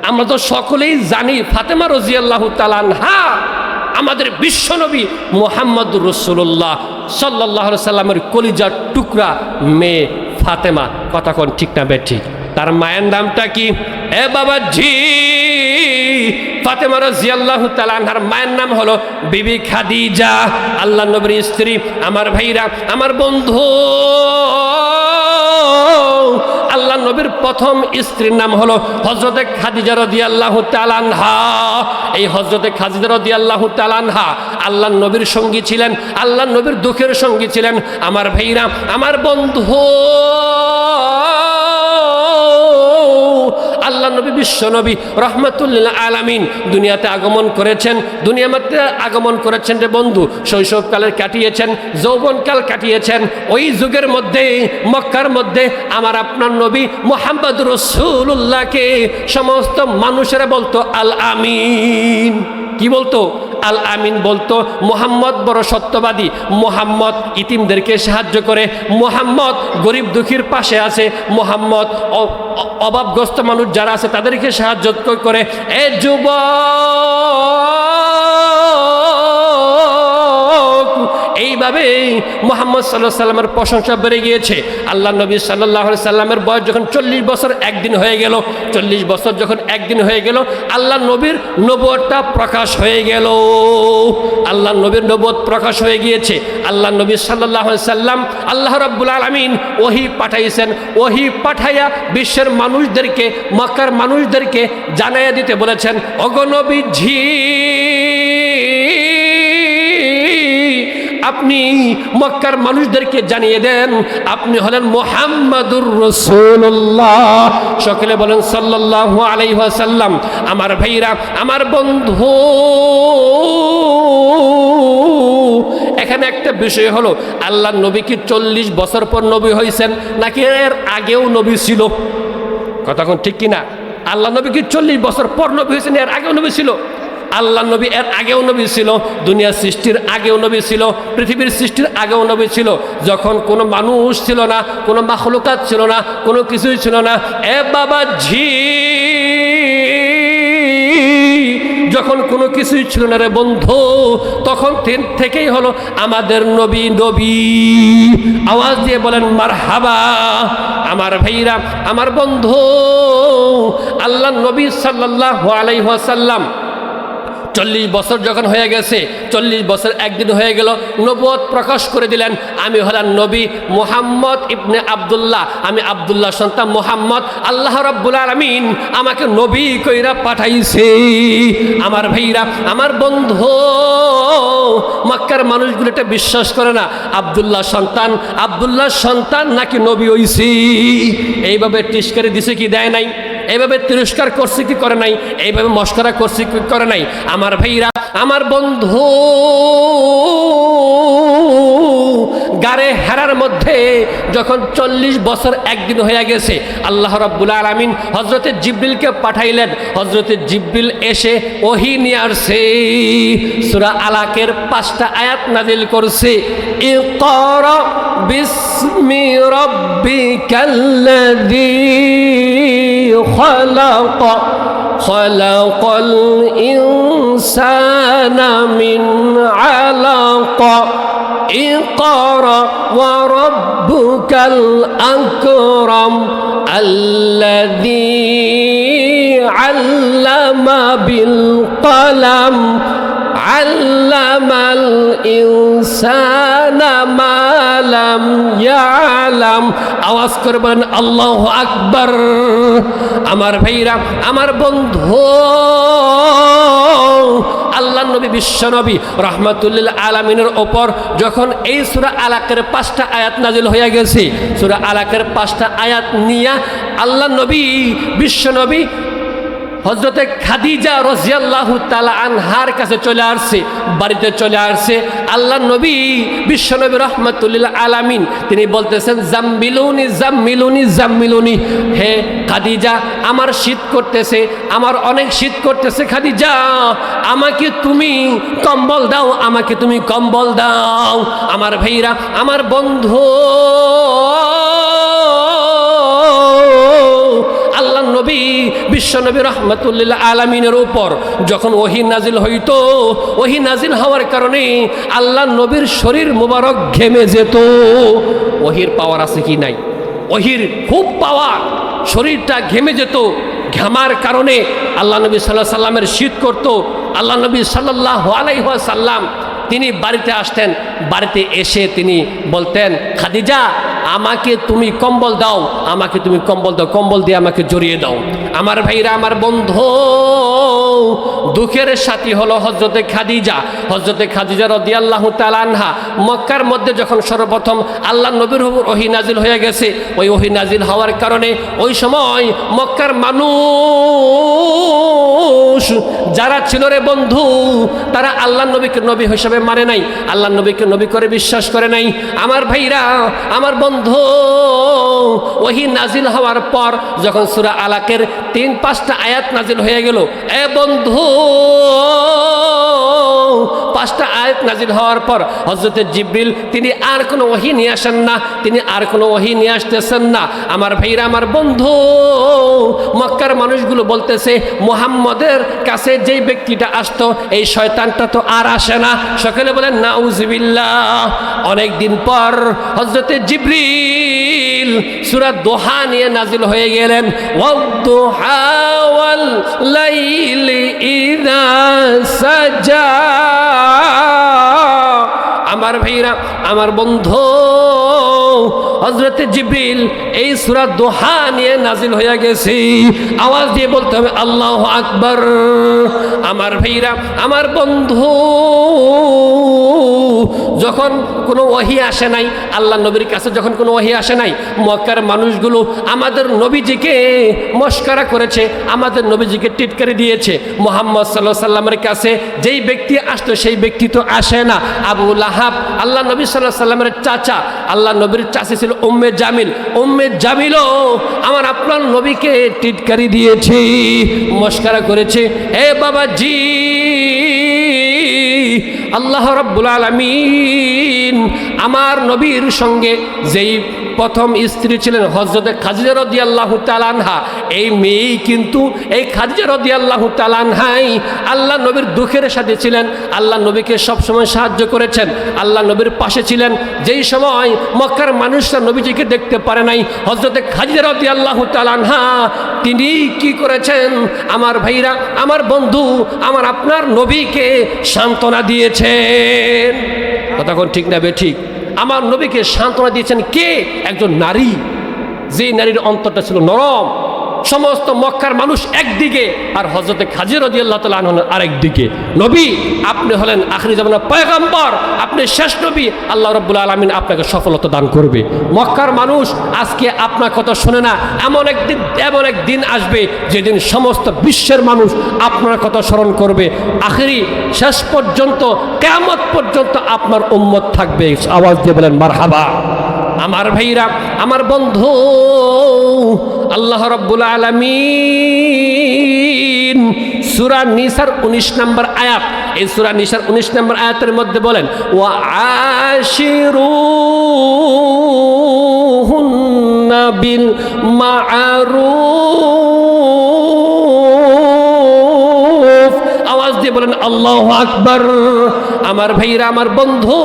আমরা তো সকলেই জানি ফাতেমা রাদিয়াল্লাহু তাআলা আনহা আমাদের বিশ্বনবী মুহাম্মদ রাসূলুল্লাহ সাল্লাল্লাহু আলাইহি সাল্লামের কলিজার টুকরা মেয়ে ফাতেমা। কথা কোন ঠিক না বে ঠিক? তার মায়ের নামটা কি? এ বাবা জি, ফাতেমা রাদিয়াল্লাহু তাআলা আনহার মায়ের নাম হলো বিবি খাদিজা, আল্লাহর নবীর স্ত্রী। আমার ভাইরা, আমার বন্ধু, আল্লাহর নবীর প্রথম স্ত্রীর নাম হলো হযরতে খাদিজা রাদিয়াল্লাহু তাআলা আনহা। এই হযরতে খাদিজা রাদিয়াল্লাহু তাআলা আনহা আল্লাহর নবীর সঙ্গী ছিলেন, আল্লাহর নবীর দুঃখের সঙ্গী ছিলেন। আমার ভাইরা, আমার বন্ধু, আল্লাহ নবী বিশ্ব নবী রহমাতুল লিল আলামিন দুনিয়াতে আগমন করেছেন। দুনিয়াতে আগমন করেছেন রে বন্ধু, শৈশবকালের কাটিয়েছেন, যৌবনকাল কাটিয়েছেন। ওই যুগের মধ্যে মক্কার মধ্যে আমার আপনার নবী মুহাম্মদ রাসূলুল্লাহকে সমস্ত মানুষেরা বলতো আল আমিন। কি বলতো? আল আমিন বলতো। মুহাম্মদ বড় সত্যবাদী, মুহাম্মদ ইতিমদেরকে সাহায্য করে, মুহাম্মদ গরিব দুঃখীর পাশে আছে, মুহাম্মদ অভাবগ্রস্ত মানুষ যারা আছে তাদেরকে সাহায্য করে। এ যুবক, এইভাবে মুহাম্মদ সাল্লাল্লাহু আলাইহি সাল্লামের প্রশংসা বেড়ে গিয়েছে। আল্লাহ নবী সাল্লাল্লাহু আলাইহি সাল্লামের বয়স যখন 40 বছর একদিন হয়ে গেল, 40 বছর যখন একদিন হয়ে গেল, আল্লাহ নবীর নবুয়তটা প্রকাশ হয়ে গেল। আল্লাহ নবীর নবুয়ত প্রকাশ হয়ে গিয়েছে। আল্লাহ নবী সাল্লাল্লাহু আলাইহি সাল্লাম আল্লাহ রাব্বুল আলামিন ওহী পাঠাইছেন। ওহী পাঠাইয়া বিশ্বের মানুষদেরকে, মক্কার মানুষদেরকে জানাইয়া দিতে বলেছেন, ওগো নবীজি, আপনি মক্কার মানুষদেরকে জানিয়ে দেন আপনি হলেন মুহাম্মাদুর রাসূলুল্লাহ। সকলে বলেন সাল্লাল্লাহু আলাইহি ওয়াসাল্লাম। আমার ভাইরা, আমার বন্ধু, এখানে একটা বিষয় হলো, আল্লাহ নবী কি 40 বছর পর নবী হয়েছেন নাকি এর আগেও নবী ছিল? কথা কোন ঠিক কিনা? আল্লাহ নবী কি 40 বছর পর নবী হয়েছেন, এর আগেও নবী ছিল? আল্লাহ নবী এর আগেও নবী ছিল, দুনিয়া সৃষ্টির আগেও নবী ছিল, পৃথিবীর সৃষ্টির আগেও নবী ছিল। যখন কোনো মানুষ ছিল না, কোনো মাখলুকাত ছিল না, কোনো কিছুই ছিল না। এ বাবা ঝি, যখন কোনো কিছুই ছিল না রে বন্ধু, তখন থেকেই হলো আমাদের নবী। নবী আওয়াজ দিয়ে বলেন মারহাবা। আমার ভাইরা, আমার বন্ধু, আল্লাহ নবী সাল্লাল্লাহু আলাইহি ওয়াসাল্লাম 40 বছর যখন হয়ে গেছে, 40 বছর একদিন হয়ে গেল, নবুয়ত প্রকাশ করে দিলেন, আমি হলাম নবী মুহাম্মদ ইবনে আব্দুল্লাহ, আমি আব্দুল্লাহ সন্তান মুহাম্মদ। আল্লাহ রাব্বুল আলামিন আমাকে নবী কইরা পাঠাইছে। আমার ভাইরা, আমার বন্ধু, মক্কার মানুষগুলো এটা বিশ্বাস করে না আব্দুল্লাহ সন্তান নাকি নবী হইছি। এইভাবে টিস্কারি দিছে কি দেয় নাই? এইভাবে তিরস্কার করছে কি করে নাই? এইভাবে মস্করা করছে কি করে নাই? আমার ভাইরা, আমার বন্ধু, গারে হেরার মধ্যে যখন 40 বছর একদিন হয়ে গেছে, আল্লাহ রাব্বুল আলামিন হযরতে জিবরিলকে পাঠাইলেন। হযরতে জিবরিল এসে ওহী নিয়ে আসছে। সূরা আলাকের 5টা আয়াত নাযিল করছে। ইকরা বিসমি রাব্বিকাল্লাযী খলাকাল ইনসানা মিন আলাকা ইকরা ওয়া রাব্বুকাল আকরাম আল্লাযী আল্লামা বিল কলম আল্লামাল ইনসানা মা লাম ইয়ালাম। আওয়াজ করবেন আল্লাহু আকবার। আমার ভাইরা, আমার বন্ধু, আল্লাহ নবী বিশ্ব নবী রাহমাতুল লিল আলামিনের ওপর যখন এই সূরা আলাকের 5টা আয়াত নাজিল হয়ে গেছে, সূরা আলাকের 5টা আয়াত নিয়ে আল্লাহ নবী বিশ্ব নবী হযরতে খাদিজা রাদিয়াল্লাহু তাআলা আনহার কাছে চলে আসছে, বাড়িতে চলে আসছে। আল্লাহ নবী বিশ্বনবী রাহমাতুল লিল আলামিন তিনি বলতেছেন, জাম্মিলুনি জাম্মিলুনি জাম্মিলুনি, হে খাদিজা, আমার শীত করতেছে, আমার অনেক শীত করতেছে। খাদিজা, আমাকে তুমি কম্বল দাও, আমাকে তুমি কম্বল দাও। আমার ভাইরা, আমার বন্ধু, আল্লাহ নবী বিশ্বনবী রাহমাতুল লিল আলামিনের উপর যখন ওহী নাজিল হইতো, ওহী নাজিল হওয়ার কারণে আল্লাহ নবীর শরীর মুবারক ঘেমে যেত। ওহীর পাওয়ার আছে কি নাই? ওহীর খুব পাওয়ার, শরীরটা ঘেমে যেত। ঘামার কারণে আল্লাহ নবী সাল্লাল্লাহু আলাইহি সাল্লামের শীত করত। আল্লাহ নবী সাল্লাল্লাহু আলাইহি ওয়াসাল্লাম তিনি বাড়িতে আসতেন, বাড়িতে এসে তিনি বলতেন, খাদিজা, আমাকে তুমি কম্বল দাও, আমাকে তুমি কম্বল দাও, কম্বল দিয়ে আমাকে জড়িয়ে দাও। আমার ভাইরা, আমার বন্ধু, দুঃখের সাথী হলো হযরতে খাদিজা। হযরতে খাদিজা রাদিয়াল্লাহু তাআলা আনহা মক্কার মধ্যে যখন সর্বপ্রথম আল্লাহ নবীর উপর ওহী নাজিল হয়ে গেছে, ওই ওহী নাজিল হওয়ার কারণে ওই সময় মক্কার মানুষ যারা ছিল রে বন্ধু, তারা আল্লাহ নবীকে নবী হিসেবে মানে নাই, আল্লাহ নবীকে নবী করে বিশ্বাস করে নাই। আমার ভাইরা, আমার বন্ধু, ওহী নাজিল হওয়ার পর যখন সূরা আলাকের 3-5টা আয়াত নাজিল হয়ে গেল, এ বন্ধু, 5টা আয়াত নাজিল হওয়ার পর হযরতে জিবরিল তিনি আর কোনো ওহী নিয়ে আসেন না, তিনি আর কোনো ওহী নিয়ে আসতেছেন না। আমার ভাইরা, আমার বন্ধু, মক্কার মানুষগুলো বলতেছে মুহাম্মদের কাছে যেই ব্যক্তিটা আসতো এই শয়তানটা তো আর আসে না। সকলে বলেন নাউজুবিল্লাহ। অনেক দিন পর হযরতে জিবরিল সূরা দোহা নিয়ে নাজিল হয়ে গেলেন। ওয়াদ-দুহা ওয়াল লাইলি ইযা সাজা। আমার ভাইরা, আমার বন্ধু, হযরতে জিবরিল এই সূরা দোহা নিয়ে নাজিল হয়ে গেছে। আওয়াজ দিয়ে বলতে হবে আল্লাহু আকবার। আমার ভাইরা, আমার বন্ধু, যখন কোনো ওহী আসে নাই, আল্লাহ নবীর কাছে যখন কোনো ওহী আসে নাই, মক্কার মানুষগুলো আমাদের নবীজিকে মস্করা করেছে, আমাদের নবীজিকে টিটকারি দিয়েছে। মুহাম্মদ সাল্লাল্লাহু আলাইহি সাল্লামের কাছে যেই ব্যক্তি আসতো সেই ব্যক্তি তো আসে না। আবু লাহাব, আল্লাহ নবী সাল্লাল্লাহু আলাইহি সাল্লামের চাচা, আল্লাহ নবীর চাচি ছিল উম্মে জামিল, উম্মে জামিলও আমার আপনার নবীকে টিটকারি দিয়েছে, মস্করা করেছে। হে বাবাজি, আল্লাহ রাব্বুল আলামিন আমার নবীর সঙ্গে যেই প্রথম স্ত্রী ছিলেন হযরতে খাদিজা রাদিয়াল্লাহু তাআলা আনহা, এই মেয়েই কিন্তু এই খাদিজা রাদিয়াল্লাহু তাআলা আনহাই আল্লাহ নবীর দুঃখের সাথে ছিলেন, আল্লাহ নবীকে সবসময় সাহায্য করেছেন, আল্লাহ নবীর পাশে ছিলেন। যেই সময় মক্কার মানুষরা নবীজিকে দেখতে পারে নাই, হযরতে খাদিজা রাদিয়াল্লাহু তাআলা আনহা তিনি কি করেছেন? আমার ভাইরা, আমার বন্ধু, আমার আপনার নবীকে সান্ত্বনা দিয়েছেন। কথা কোন ঠিক না বেঠিক? আমার নবীকে সান্ত্বনা দিয়েছেন কে? একজন নারী, যে নারীর অন্তরটা ছিল নরম। সমস্ত মক্কার মানুষ একদিকে আর হযরতে খাদিজা রাদিয়াল্লাহু তাআলা আনহা আরেকদিকে। নবী, আপনি হলেন আখিরি জামানার পয়গম্বর, আপনি শেষ নবী, আল্লাহ রাব্বুল আলামিন আপনাকে সফলতা দান করবে। মক্কার মানুষ আজকে আপনার কথা শুনে না। এমন এক দিন আসবে যেদিন সমস্ত বিশ্বের মানুষ আপনার কথা স্মরণ করবে। আখিরি শেষ পর্যন্ত, কিয়ামত পর্যন্ত আপনার উম্মত থাকবে। আওয়াজ দিয়ে বলেন মারহাবা। আমার ভাইরা, আমার বন্ধু, আল্লাহ রাব্বুল আলামিন সূরা নিসার 19 নম্বর আয়াত, এই সূরা নিসার 19 নম্বর আয়াতের মধ্যে বলেন ওয়া আশিরুহুন্না বিল মা'রুফ। আওয়াজ দিয়ে বলেন আল্লাহু আকবার। আমার ভাইরা, আমার বন্ধু,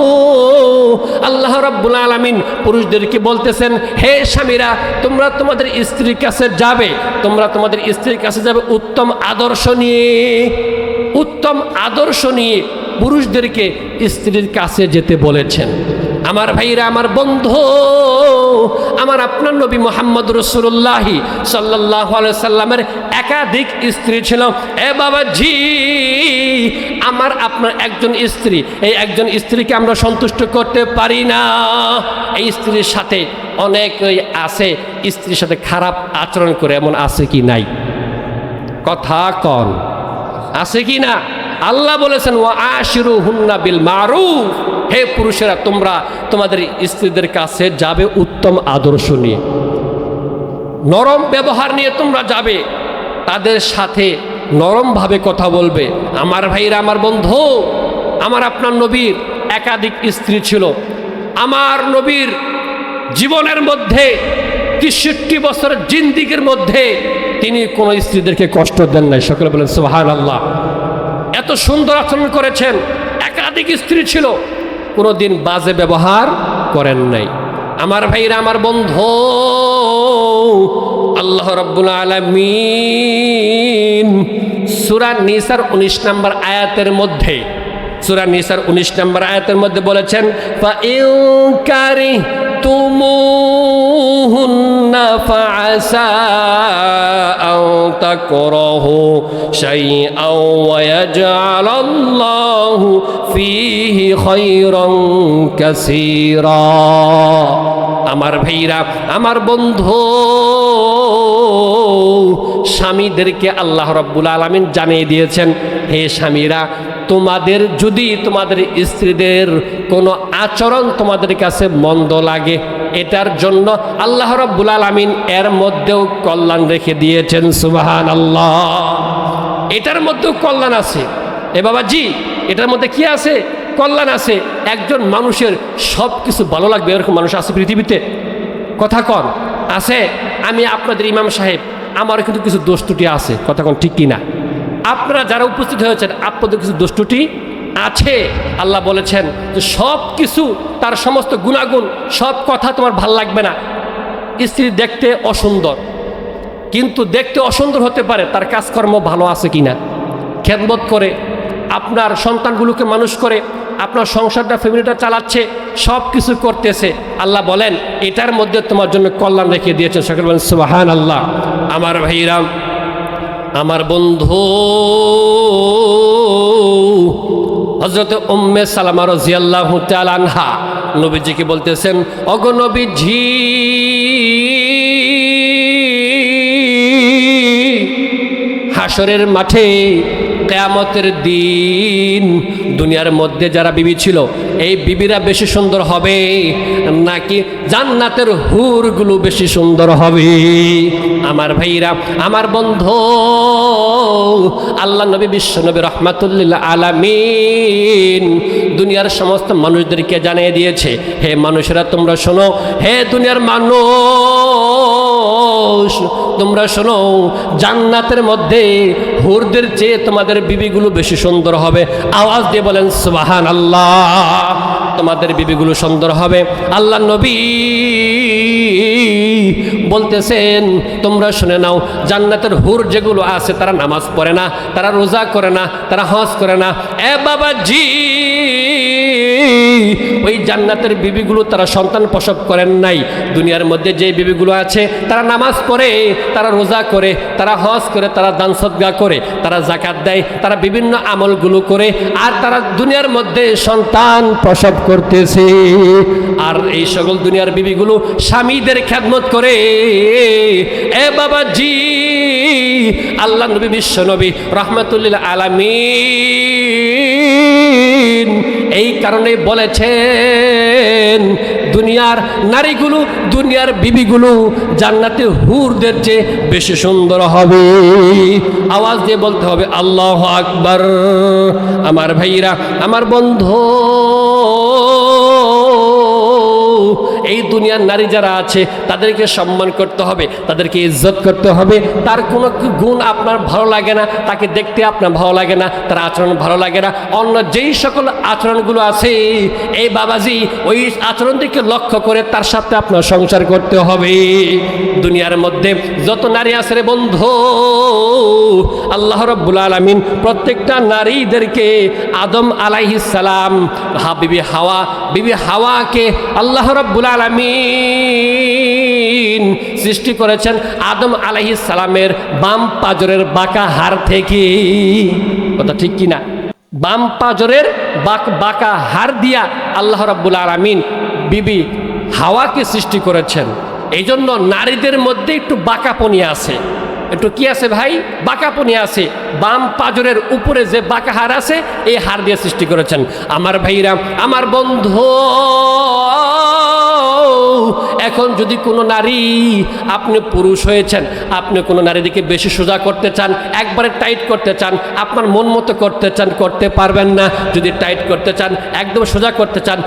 আল্লাহ রাব্বুল আলামিন পুরুষদেরকে বলতেছেন, হে স্বামীরা, তোমরা তোমাদের স্ত্রীর কাছে যাবে, তোমরা তোমাদের স্ত্রীর কাছে যাবে উত্তম আদর্শ নিয়ে। উত্তম আদর্শ নিয়ে পুরুষদেরকে স্ত্রীর কাছে যেতে বলেছেন। আমার ভাইরা, আমার বন্ধু, আমার আপনার নবী মুহাম্মদ রাসূলুল্লাহ সাল্লাল্লাহু আলাইহি সাল্লামের একাধিক স্ত্রী ছিল। এ বাবাজি, আমার আপনার একজন স্ত্রী, এই একজন স্ত্রীকে আমরা সন্তুষ্ট করতে পারি না। এই স্ত্রীর সাথে অনেকেই আছে স্ত্রীর সাথে খারাপ আচরণ করে, এমন আছে কি নাই? কথা কন, আছে কি না? আল্লাহ বলেছেন ওয়া আশিরুহুন্না বিল মারুফ। হে পুরুষেরা, তোমরা তোমাদের স্ত্রীদের কাছে যাবে উত্তম আদর্শ নিয়ে, নরম ব্যবহার নিয়ে তোমরা যাবে, তাদের সাথে নরমভাবে কথা বলবে। আমার ভাইরা, আমার বন্ধু, আমার আপনার নবীর একাধিক স্ত্রী ছিল। আমার নবীর জীবনের মধ্যে ৬৩ বছরের জিন্দিগির মধ্যে তিনি কোনো স্ত্রীদেরকে কষ্ট দেন নাই। সকলে বলেন সুবহানাল্লাহ। এত সুন্দর আচরণ করেছেন, একাধিক স্ত্রী ছিল, কোনোদিন বাজে ব্যবহার করেন নাই। আমার ভাইরা, আমার বন্ধু, আল্লাহ রাব্বুল আলামিন সূরা নিসার 19 নম্বর আয়াতের মধ্যে, সূরা নিসার 19 নম্বর আয়াতের মধ্যে বলেছেন ফা ইন كرهتموهن فعسى أن تكرهوا شيئا ويجعل الله فيه خيرا كثيرا আমার ভাইরা আমার বন্ধু স্বামীদেরকে আল্লাহ রাব্বুল আলামিন জানিয়ে দিয়েছেন হে স্বামীরা তোমাদের যদি তোমাদের স্ত্রীদের কোনো আচরণ তোমাদের কাছে মন্দ লাগে এটার জন্য আল্লাহ রাব্বুল আলামিন এর মধ্যেও কল্যাণ রেখে দিয়েছেন সুবহানাল্লাহ এটার মধ্যেও কল্যাণ আছে এ বাবাজি এটার মধ্যে কি আছে কল্যাণ আছে একজন মানুষের সব কিছু ভালো লাগবে এরকম মানুষ আছে পৃথিবীতে কথা কন আছে আমি আপনাদের ইমাম সাহেব আমারও কিন্তু কিছু দোষ ত্রুটি আছে কথা কন ঠিক কিনা আপনারা যারা উপস্থিত হয়েছেন আপনাদের কিছু দোষ ত্রুটি আছে আল্লাহ বলেছেন যে সব কিছু তার সমস্ত গুণাগুণ সব কথা তোমার ভাল লাগবে না স্ত্রী দেখতে অসুন্দর কিন্তু দেখতে অসুন্দর হতে পারে তার কাজকর্ম ভালো আছে কিনা খেদমত করে আপনার সন্তানগুলোকে মানুষ করে আপনার সংসারটা ফ্যামিলিটা চালাচ্ছে সব কিছু করতেছে আল্লাহ বলেন এটার মধ্যে তোমার জন্য কল্যাণ রেখে দিয়েছেন সকলে বলেন সুবহানাল্লাহ আমার ভাইরা আমার বন্ধু হযরত উম্মে সালামা রাদিয়াল্লাহু তাআলা আনহা নবীজিকে বলতেছেন ওগো নবীজি হাসরের মাঠে কিয়ামতের দিন দুনিয়ার মধ্যে যারা বিবি ছিল এই বিবিরা বেশি সুন্দর হবে নাকি জান্নাতের হুরগুলো বেশি সুন্দর হবে আমার ভাইরা আমার বন্ধু আল্লাহ নবী বিশ্ব নবী রাহমাতুল্লিল আলামিন দুনিয়ার সমস্ত মানুষদেরকে জানিয়ে দিয়েছে হে মানুষেরা তোমরা শোনো হে দুনিয়ার মানুষ তোমরা শোনো জান্নাতের মধ্যে হুরদের চেয়ে তোমাদের বিবিগুলো বেশি সুন্দর হবে আওয়াজ দিয়ে বলেন সুবহানাল্লাহ তোমাদের বিবিগুলো সুন্দর হবে আল্লাহ নবী বলতেছেন তোমরা শুনে নাও জান্নাতের হুর যেগুলো আছে তারা নামাজ পড়ে না তারা রোজা করে না তারা হজ করে না এ বাবাজি ওই জান্নাতের বিবিগুলো তারা সন্তান প্রসব করেন নাই দুনিয়ার মধ্যে যে বিবিগুলো আছে তারা নামাজ পড়ে তারা রোজা করে তারা হজ করে তারা দান সদকা করে তারা যাকাত দেয় তারা বিভিন্ন আমলগুলো করে আর তারা দুনিয়ার মধ্যে সন্তান প্রসব করতেছে আর এই সকল দুনিয়ার বিবিগুলো স্বামীদের খেদমত করে এ বাবাজি আল্লাহ নবী বিশ্ব নবী রাহমাতুল্লিল আলামিন এই কারণে বলেছেন দুনিয়ার নারীগুলো দুনিয়ার বিবিগুলো জান্নাতে হুরদের চেয়ে বেশি সুন্দর হবে আওয়াজ দিয়ে বলতে হবে আল্লাহু আকবার আমার ভাইরা আমার বন্ধু এই দুনিয়ার নারী যারা আছে তাদেরকে সম্মান করতে হবে তাদেরকে ইজ্জত করতে হবে তার কোনো গুণ আপনার ভালো লাগে না তাকে দেখতে আপনার ভালো লাগে না তার আচরণ ভালো লাগে না অন্য যেই সকল আচরণগুলো আছে এই বাবাজি ওই আচরণটিকে লক্ষ্য করে তার সাথে আপনার সংসার করতে হবে দুনিয়ার মধ্যে যত নারী আছে রে বন্ধু আল্লাহ রাব্বুল আলামিন প্রত্যেকটা নারীদেরকে আদম আলাইহিস সালাম বিবি হাওয়াকে আল্লাহ রাব্বুল আলামিন সৃষ্টি করেছেন আদম আলাইহিস সালামের বাম পাজরের বাঁকা হাড় থেকে কথা ঠিক কিনা বাম পাজরের বাঁকা হাড় দিয়া আল্লাহ রাব্বুল আলামিন বিবি হাওয়াকে সৃষ্টি করেছেন এই জন্য নারীদের মধ্যে একটু বাঁকাপনি আছে একটু কি আছে ভাই বাঁকাপনি আছে বাম পাজরের উপরে যে বাঁকা হাড় আছে এই হাড় দিয়ে সৃষ্টি করেছেন আমার ভাইরা আমার বন্ধু এখন যদি কোনো নারী আপনি পুরুষ হয়েছেন আপনি কোনো নারীদেরকে বেশি সোজা করতে চান একবারে টাইট করতে চান আপনার মন মতো করতে চান করতে পারবেন না যদি টাইট করতে চান একদম সোজা করতে চান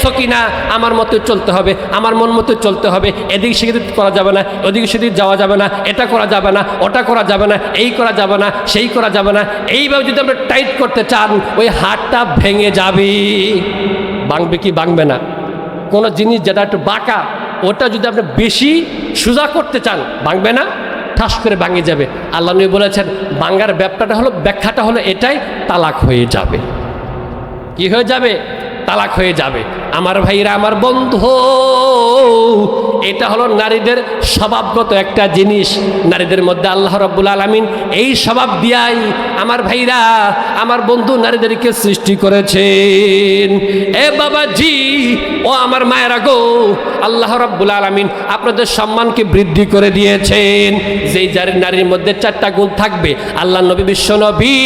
সকিনা আমার মতো চলতে হবে আমার মন মতো চলতে হবে এদিক সেদিক করা যাবে না ওদিকে সেদিক যাওয়া যাবে না এটা করা যাবে না ওটা করা যাবে না এই করা যাবে না সেই করা যাবে না এইভাবে যদি আপনি টাইট করতে চান ওই হাড়টা ভেঙে যাবে ভাঙবে কি ভাঙবে না কোনো জিনিস যেটা একটু বাঁকা ওটা যদি আপনি বেশি সোজা করতে চান ভাঙবে না ঠাস করে ভাঙে যাবে আল্লাহ নবী বলেছেন ভাঙার ব্যাখ্যাটা হলো এটাই তালাক হয়ে যাবে কি হয়ে যাবে তালাক হয়ে যাবে। আমার ভাইরা, আমার বন্ধু, এটা হলো নারীদের স্বভাবগত একটা জিনিস। নারীদের মধ্যে আল্লাহ রাব্বুল আলামিন এই স্বভাব দিয়াই আমার ভাইরা, আমার বন্ধু, নারীদেরকে সৃষ্টি করেছেন। এ বাবাজি, ও আমার মায়েরা গো, আল্লাহ রাব্বুল আলামিন আপনাদের সম্মানকে বৃদ্ধি করে দিয়েছেন। যেই নারীর মধ্যে 4টা গুণ থাকবে, আল্লাহ নবী, বিশ্ব নবী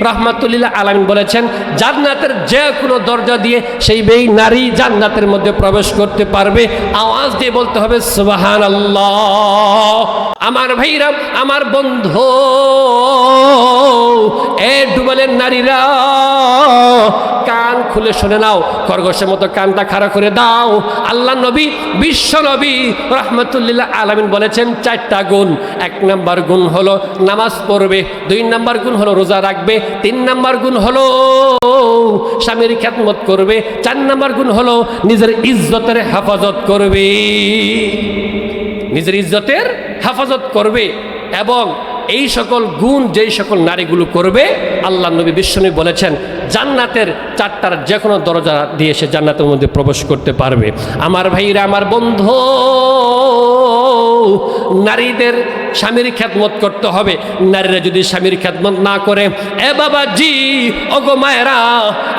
রাহমাতুল্লিল আলামিন বলেছেন, জান্নাতের যে কোনো দরজা দিয়ে সেই নারী জান্নাতের মধ্যে প্রবেশ করতে পারবে। আওয়াজ দিয়ে বলতে হবে সুবহানাল্লাহ। আমার ভাইরা, আমার বন্ধু, এ ডুবালের নারীরা, কান খুলে শুনে নাও, খরগোশের মতো কানটা খাড়া করে দাও। আল্লাহ নবী, বিশ্ব নবী রাহমাতুল্লিল আলামিন বলেছেন 4টা গুণ। 1 নাম্বার গুণ হলো নামাজ পড়বে, 2 নাম্বার গুণ হলো রোজা রাখবে, 3 নাম্বার গুণ হলো স্বামীর খেদমত করবে, 4 নাম্বার গুণ হলো নিজের ইজ্জতের হেফাজত করবে, নিজের ইজ্জতের হেফাজত করবে। এবং এই সকল গুণ যেই সকল নারীগুলো করবে, আল্লাহ নবী বিশ্বনবী বলেছেন জান্নাতের 4টার যে কোনো দরজা দিয়ে সে জান্নাতের মধ্যে প্রবেশ করতে পারবে। আমার ভাইরা, আমার বন্ধু, নারীদের স্বামীর খেদমত করতে হবে। নারীরা যদি স্বামীর খেদমত না করে, এ বাবাজি, ওগো মায়েরা,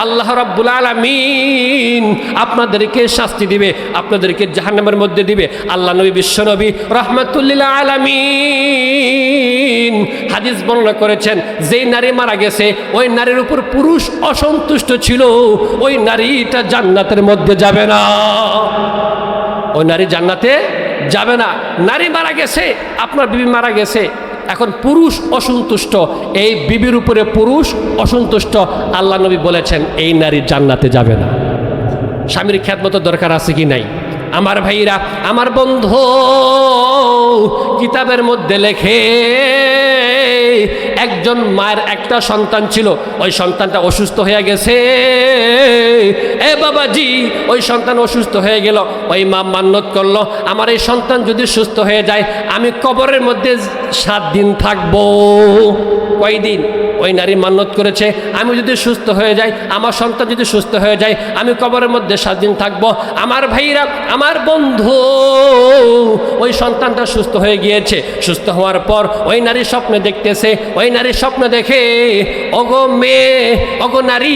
আল্লাহ রাব্বুল আলামিন আপনাদেরকে শাস্তি দিবে, আপনাদেরকে জাহান্নামের মধ্যে দিবে। আল্লাহ নবী, বিশ্ব নবী রাহমাতুল্লিল আলামিন হাদিস বর্ণনা করেছেন, যেই নারী মারা গেছে, ওই নারীর উপর পুরুষ অসন্তুষ্ট ছিল, ওই নারীটা জান্নাতের মধ্যে যাবে না, ওই নারী জান্নাতে যাবে না। নারী মারা গেছে, আপনার বিবি মারা গেছে, এখন পুরুষ অসন্তুষ্ট, এই বিবির উপরে পুরুষ অসন্তুষ্ট, আল্লাহ নবী বলেছেন এই নারী জান্নাতে যাবে না। স্বামীর খেদমত দরকার আছে কি নাই? আমার ভাইরা, আমার বন্ধু, কিতাবের মধ্যে লেখে একজন মায়ের একটা সন্তান ছিল, ওই সন্তানটা অসুস্থ হয়ে গেছে। এ বাবাজি, ওই সন্তান অসুস্থ হয়ে গেল, ওই মা মান্যত করলো, আমার এই সন্তান যদি সুস্থ হয়ে যায়, আমি কবরের মধ্যে 7 দিন থাকবো। কয়দিন? ওই নারী মান্যত করেছে, আমি যদি সুস্থ হয়ে যাই, আমার সন্তান যদি সুস্থ হয়ে যায়, আমি কবরের মধ্যে 7 দিন থাকবো। আমার ভাইরা, আমার বন্ধু, ওই সন্তানটা সুস্থ হয়ে গিয়েছে। সুস্থ হওয়ার পর ওই নারী স্বপ্নে দেখতেছে, ওই নারী স্বপ্ন দেখে, ওগো মেয়ে, ওগো নারী,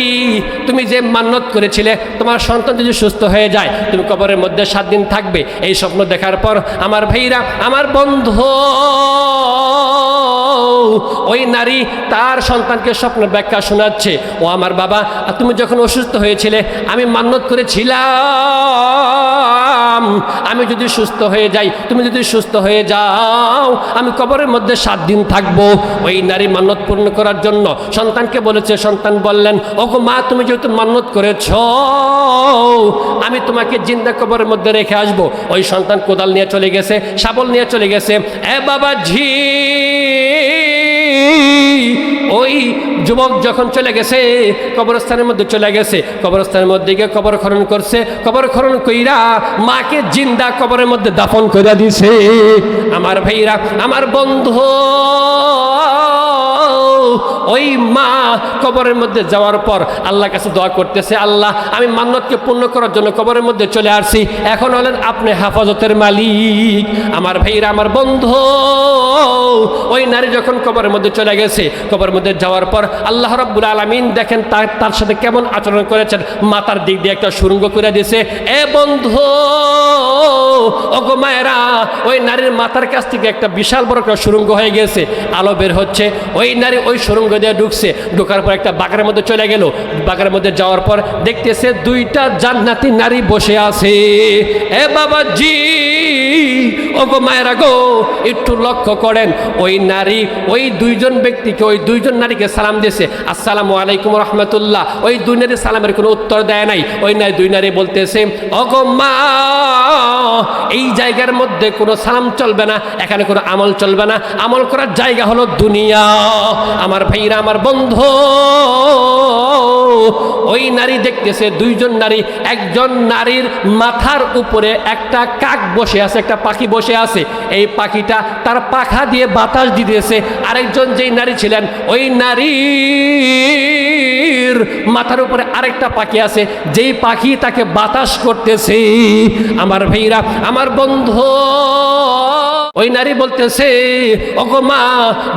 তুমি যে মান্যত করেছিলে তোমার সন্তান যদি সুস্থ হয়ে যায়, তুমি কবরের মধ্যে 7 দিন থাকবে। এই স্বপ্ন দেখার পর আমার ভাইরা, আমার বন্ধু, ওই নারী তার সন্তানকে স্বপ্নের ব্যাখ্যা শোনাচ্ছে, ও আমার বাবা, তুমি যখন অসুস্থ হয়েছিলে, আমি মান্যত করেছিলাম, আমি যদি সুস্থ হয়ে যাই, তুমি যদি সুস্থ হয়ে যাও, আমি কবরের মধ্যে 7 দিন থাকবো। ওই নারী মান্যত পূর্ণ করার জন্য সন্তানকে বলেছে, সন্তান বললেন, ওগো মা, তুমি যেহেতু মান্যত করেছ, আমি তোমাকে জিন্দা কবরের মধ্যে রেখে আসবো। ওই সন্তান কোদাল নিয়ে চলে গেছে, শাবল নিয়ে চলে গেছে। এ বাবা ঝি, ওই যুবক যখন চলে গেছে, কবরস্থানের মধ্যে চলে গেছে, কবরস্থানের মধ্যে গিয়ে কবর খনন করছে, কবর খনন কইরা মাকে জিন্দা কবরের মধ্যে দাফন করে দিছে। আমার ভাইরা, আমার বন্ধু, ওই মা কবরের মধ্যে যাওয়ার পর আল্লাহর কাছে দোয়া করতেছে, আল্লাহ, আমি মান্যতকে পূর্ণ করার জন্য কবরের মধ্যে চলে আসছি, এখন হলেন আপনি হেফাজতের মালিক। আমার ভাইরা, আমার বন্ধু, ওই নারী যখন কবরের মধ্যে চলে গেছে, কবরের মধ্যে যাওয়ার পর আল্লাহ রাব্বুল আলামিন দেখেন তার সাথে কেমন আচরণ করেছেন, মাথার দিক দিয়ে একটা সুড়ঙ্গ করে দিয়েছে। এ বন্ধু, ওগো মায়েরা, ওই নারীর মাথার কাছ থেকে একটা বিশাল বড় একটা সুড়ঙ্গ হয়ে গেছে, আলো বের হচ্ছে। ওই নারী ওই সুড়ঙ্গ দিয়ে ঢুকছে, ঢোকার পর একটা বাগানের মধ্যে চলে গেল। বাগানের মধ্যে যাওয়ার পর দেখতেছে 2টা জান্নাতি নারী বসে আছে। এ বাবাজি, ওগো মায়েরা গো, একটু লক্ষ্য করেন, ওই নারী ওই 2জন ব্যক্তিকে, ওই 2জন নারীকে সালাম দিয়েছে, আসসালামু আলাইকুম রহমতুল্লাহ। ওই 2 নারী সালামের কোনো উত্তর দেয় নাই। ওই 2 নারী বলতেছে, ওগো মা, এই জায়গার মধ্যে কোনো সালাম চলবে না, এখানে কোনো আমল চলবে না, আমল করার জায়গা হলো দুনিয়া। আমার ভাইরা, আমার বন্ধু, ওই নারী দেখতেছে দুইজন নারী, একজন নারীর মাথার উপরে একটা কাক বসে আছে, একটা পাখি বসে আছে, এই পাখিটা তার পাখা দিয়ে বাতাস দিতেছে। আরেকজন যেই নারী ছিলেন ওই নারীর মাথার উপরে আরেকটা পাখি আছে, যেই পাখি তাকে বাতাস করতেছে। আমার ভাইরা, আমার বন্ধু, ওই নারী বলতেছে, ওগো মা,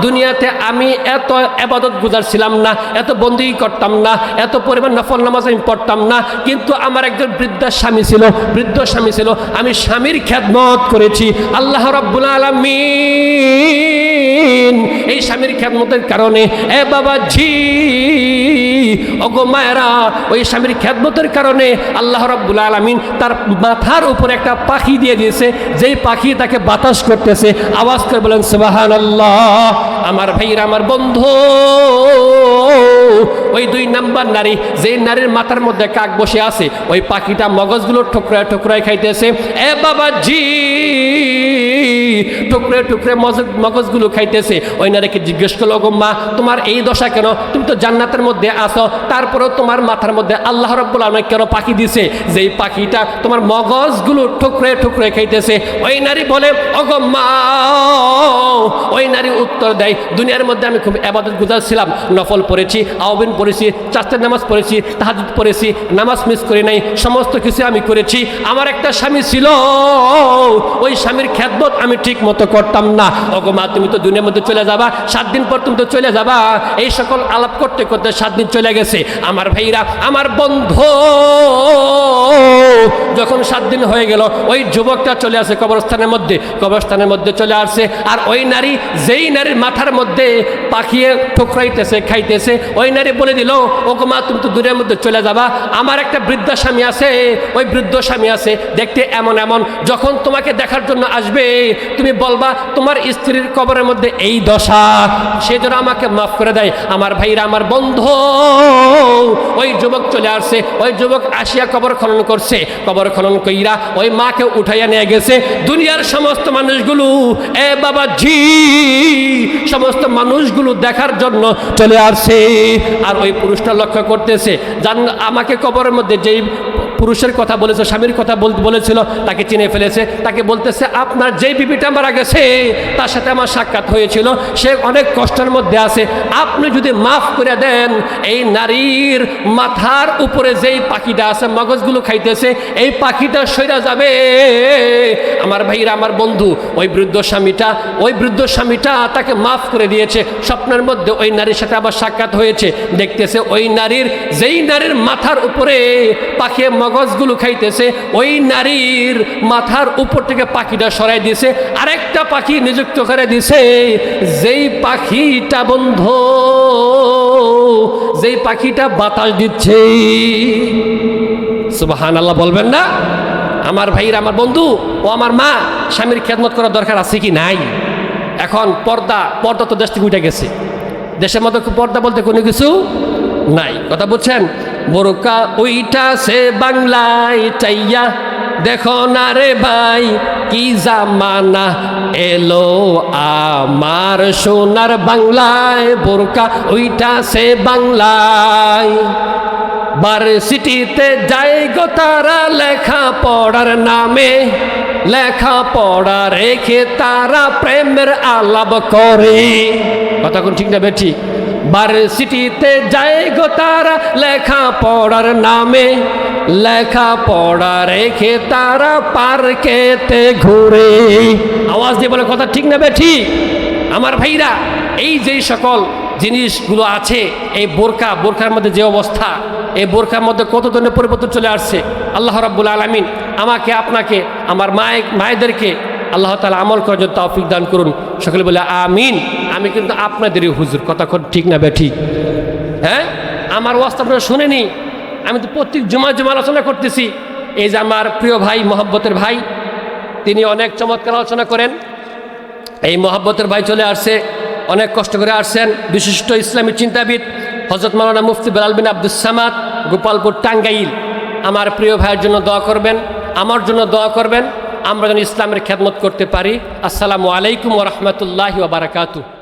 দুনিয়াতে আমি এত ইবাদত গুজার ছিলাম না, এত বন্দী করতাম না, এত পরিমাণ নফল নামাজ আমি পড়তাম না, কিন্তু আমার একজন বৃদ্ধ স্বামী ছিল, আমি স্বামীর খেদমত করেছি। আল্লাহ রাব্বুল আলামিন এই স্বামীর খেদমতের কারণে, এ বাবাজি, ওগো মায়েরা, ওই স্বামীর খেদমতের কারণে আল্লাহ রাব্বুল আলামিন তার মাথার উপরে একটা পাখি দিয়ে দিয়েছে, যেই পাখি তাকে বাতাস করতেছে। আওয়াজ করে বলেন সুবহানাল্লাহ। আমার ভাইরা, আমার বন্ধু, ওই 2 নাম্বার নারী, যেই নারীর মাথার মধ্যে কাক বসে আছে, ওই পাখিটা মগজগুলো ঠুকরায় ঠুকরায় খাইতেছে। এ বাবাজি, টুকরে টুকরে মগজগুলো খাইতেছে। ওই নারীকে জিজ্ঞেস করলো, গো মা, তোমার এই দশা কেন? তুমি তো জান্নাতের মধ্যে আছো, তারপরেও তোমার মাথার মধ্যে আল্লাহ রাব্বুল আলামিন কেন পাখি দিছে, যেই পাখিটা তোমার মগজগুলো ঠুকরে ঠুকরে খাইতেছে? ওই নারী বলে, ওগো মা, ওই নারী উত্তর দেয়, দুনিয়ার মধ্যে আমি খুব ইবাদত গুজার ছিলাম, নফল পড়েছি, আওয়াবিন পড়েছি, চারটা নামাজ পড়েছি, তাহাজ্জুদ পড়েছি, নামাজ মিস করি নাই, সমস্ত কিছু আমি করেছি। আমার একটা স্বামী ছিল, ওই স্বামীর খেদমত আমি ঠিক মতো করতাম না। ওগো মা, তুমি তো দুনিয়ার মধ্যে চলে যাবা, 7 দিন পর তুমি তো চলে যাবা। এই সকল আলাপ করতে করতে 7 দিন চলে গেছে। আমার ভাইরা, আমার বন্ধু, যখন 7 দিন হয়ে গেল, ওই যুবকটা চলে আসে কবরস্থানের মধ্যে চলে আসছে। আর ওই নারী, যেই নারীর মাথার মধ্যে পাখিয়ে ঠোকরাইতেছে, খাইতেছে, ওই নারী বলে দিল, ওগো মা, তুমি তো দুনিয়ার মধ্যে চলে যাবা, আমার একটা বৃদ্ধ স্বামী আছে, ওই বৃদ্ধ স্বামী আছে, দেখতে এমন এমন, যখন তোমাকে দেখার জন্য আসবে, তুমি বলবা তোমার স্ত্রীর কবরের মধ্যে এই দশা, সে যেন আমাকে মাফ করে দেয়। আমার ভাইরা, আমার বন্ধু, ওই যুবক চলে আসছে। ওই যুবক আসিয়া কবর খনন করছে, কবর খনন কইরা ওই মাকে উঠাইয়া নিয়ে গেছে। দুনিয়ার সমস্ত মানুষগুলো, এ বাবাজি, সমস্ত মানুষগুলো দেখার জন্য চলে আসছে। আর ওই পুরুষটা লক্ষ্য করতেছে, জান আমাকে কবরের মধ্যে যেই পুরুষের কথা বলেছে, স্বামীর কথা বলেছিল, তাকে চিনে ফেলেছে। তাকে বলতেছে, আপনার যেই বিবিটা মারা গেছে, তার সাথে আমার সাক্ষাৎ হয়েছিল, সে অনেক কষ্টের মধ্যে আছে, আপনি যদি মাফ করে দেন, এই নারীর মাথার উপরে যেই পাখিটা আছে, মগজগুলো খাইতেছে, এই পাখিটা সইরা যাবে। আমার ভাইরা, আমার বন্ধু, ওই বৃদ্ধ স্বামীটা তাকে মাফ করে দিয়েছে। স্বপ্নের মধ্যে ওই নারীর সাথে আবার সাক্ষাৎ হয়েছে, দেখতেছে ওই নারীর, যেই নারীর মাথার উপরে পাখি মগজগুলো খাইতেছে, ওই নারীর মাথার উপর থেকে পাখিটা সরাই দিয়েছে, আরেকটা পাখি নিযুক্ত করে দিছে, যেই পাখিটা, বন্ধু, যেই পাখিটা বাতাস দিচ্ছে। সুবহানাল্লাহ বলবেন না? আমার ভাইরা, আমার বন্ধু ও আমার মা, স্বামীর খেদমত করার দরকার আছে কি নাই? এখন পর্দা তো দেশ থেকে উঠে গেছে। দেশের মধ্যে পর্দা বলতে কোনো কিছু নাই, কথা বুঝছেন? বোরকা উইটাছে বাংলায় চাইয়া, দেখো না রে ভাই কি জামানা এলো আমার সোনার বাংলায়। বোরকা উইটাছে বাংলায়, ভার্সিটিতে যাই গো তারা লেখা পড়ার নামে, লেখা পড়া রেখে তারা প্রেমের আলাপ করে। কথা কোন ঠিক না বেঠি? ভার্সিটিতে যায় গো তারা লেখা পড়ার নামে, লেখা পড়া রেখে তারা পার্কেতে ঘুরে। আওয়াজ দিয়ে বলে, কথা ঠিক না বেঠি? আমার ভাইরা, এই যেই সকল জিনিসগুলো আছে, এই বোরকার মধ্যে যে অবস্থা, এই বোরকার মধ্যে কত ধরনের পরিবর্তন চলে আসছে। আল্লাহ রাব্বুল আলামিন আমাকে, আপনাকে, আমার মায়েদেরকে আল্লাহ তাআলা আমল করার জন্য তৌফিক দান করুন। সকলে বলে আমিন। আমি কিন্তু আপনাদেরই হুজুর, কথা ঠিক না বেঠি? হ্যাঁ, আমার ওয়াজ আপনারা শুনেনি? আমি তো প্রত্যেক জুমা আলোচনা করতেছি। এই যে আমার প্রিয় ভাই, মহব্বতের ভাই, তিনি অনেক চমৎকার আলোচনা করেন। এই মহব্বতের ভাই চলে আসছে, অনেক কষ্ট করে আসছেন, বিশিষ্ট ইসলামী চিন্তাবিদ হযরত মাওলানা মুফতি বেলাল বিন আব্দুস সামাদ, গোপালপুর, টাঙ্গাইল। আমার প্রিয় ভাইয়ের জন্য দোয়া করবেন, আমার জন্য দোয়া করবেন, আমরা যেন ইসলামের খেদমত করতে পারি। আসসালামু আলাইকুম ওয়া রাহমাতুল্লাহি ওয়া বারাকাতুহু।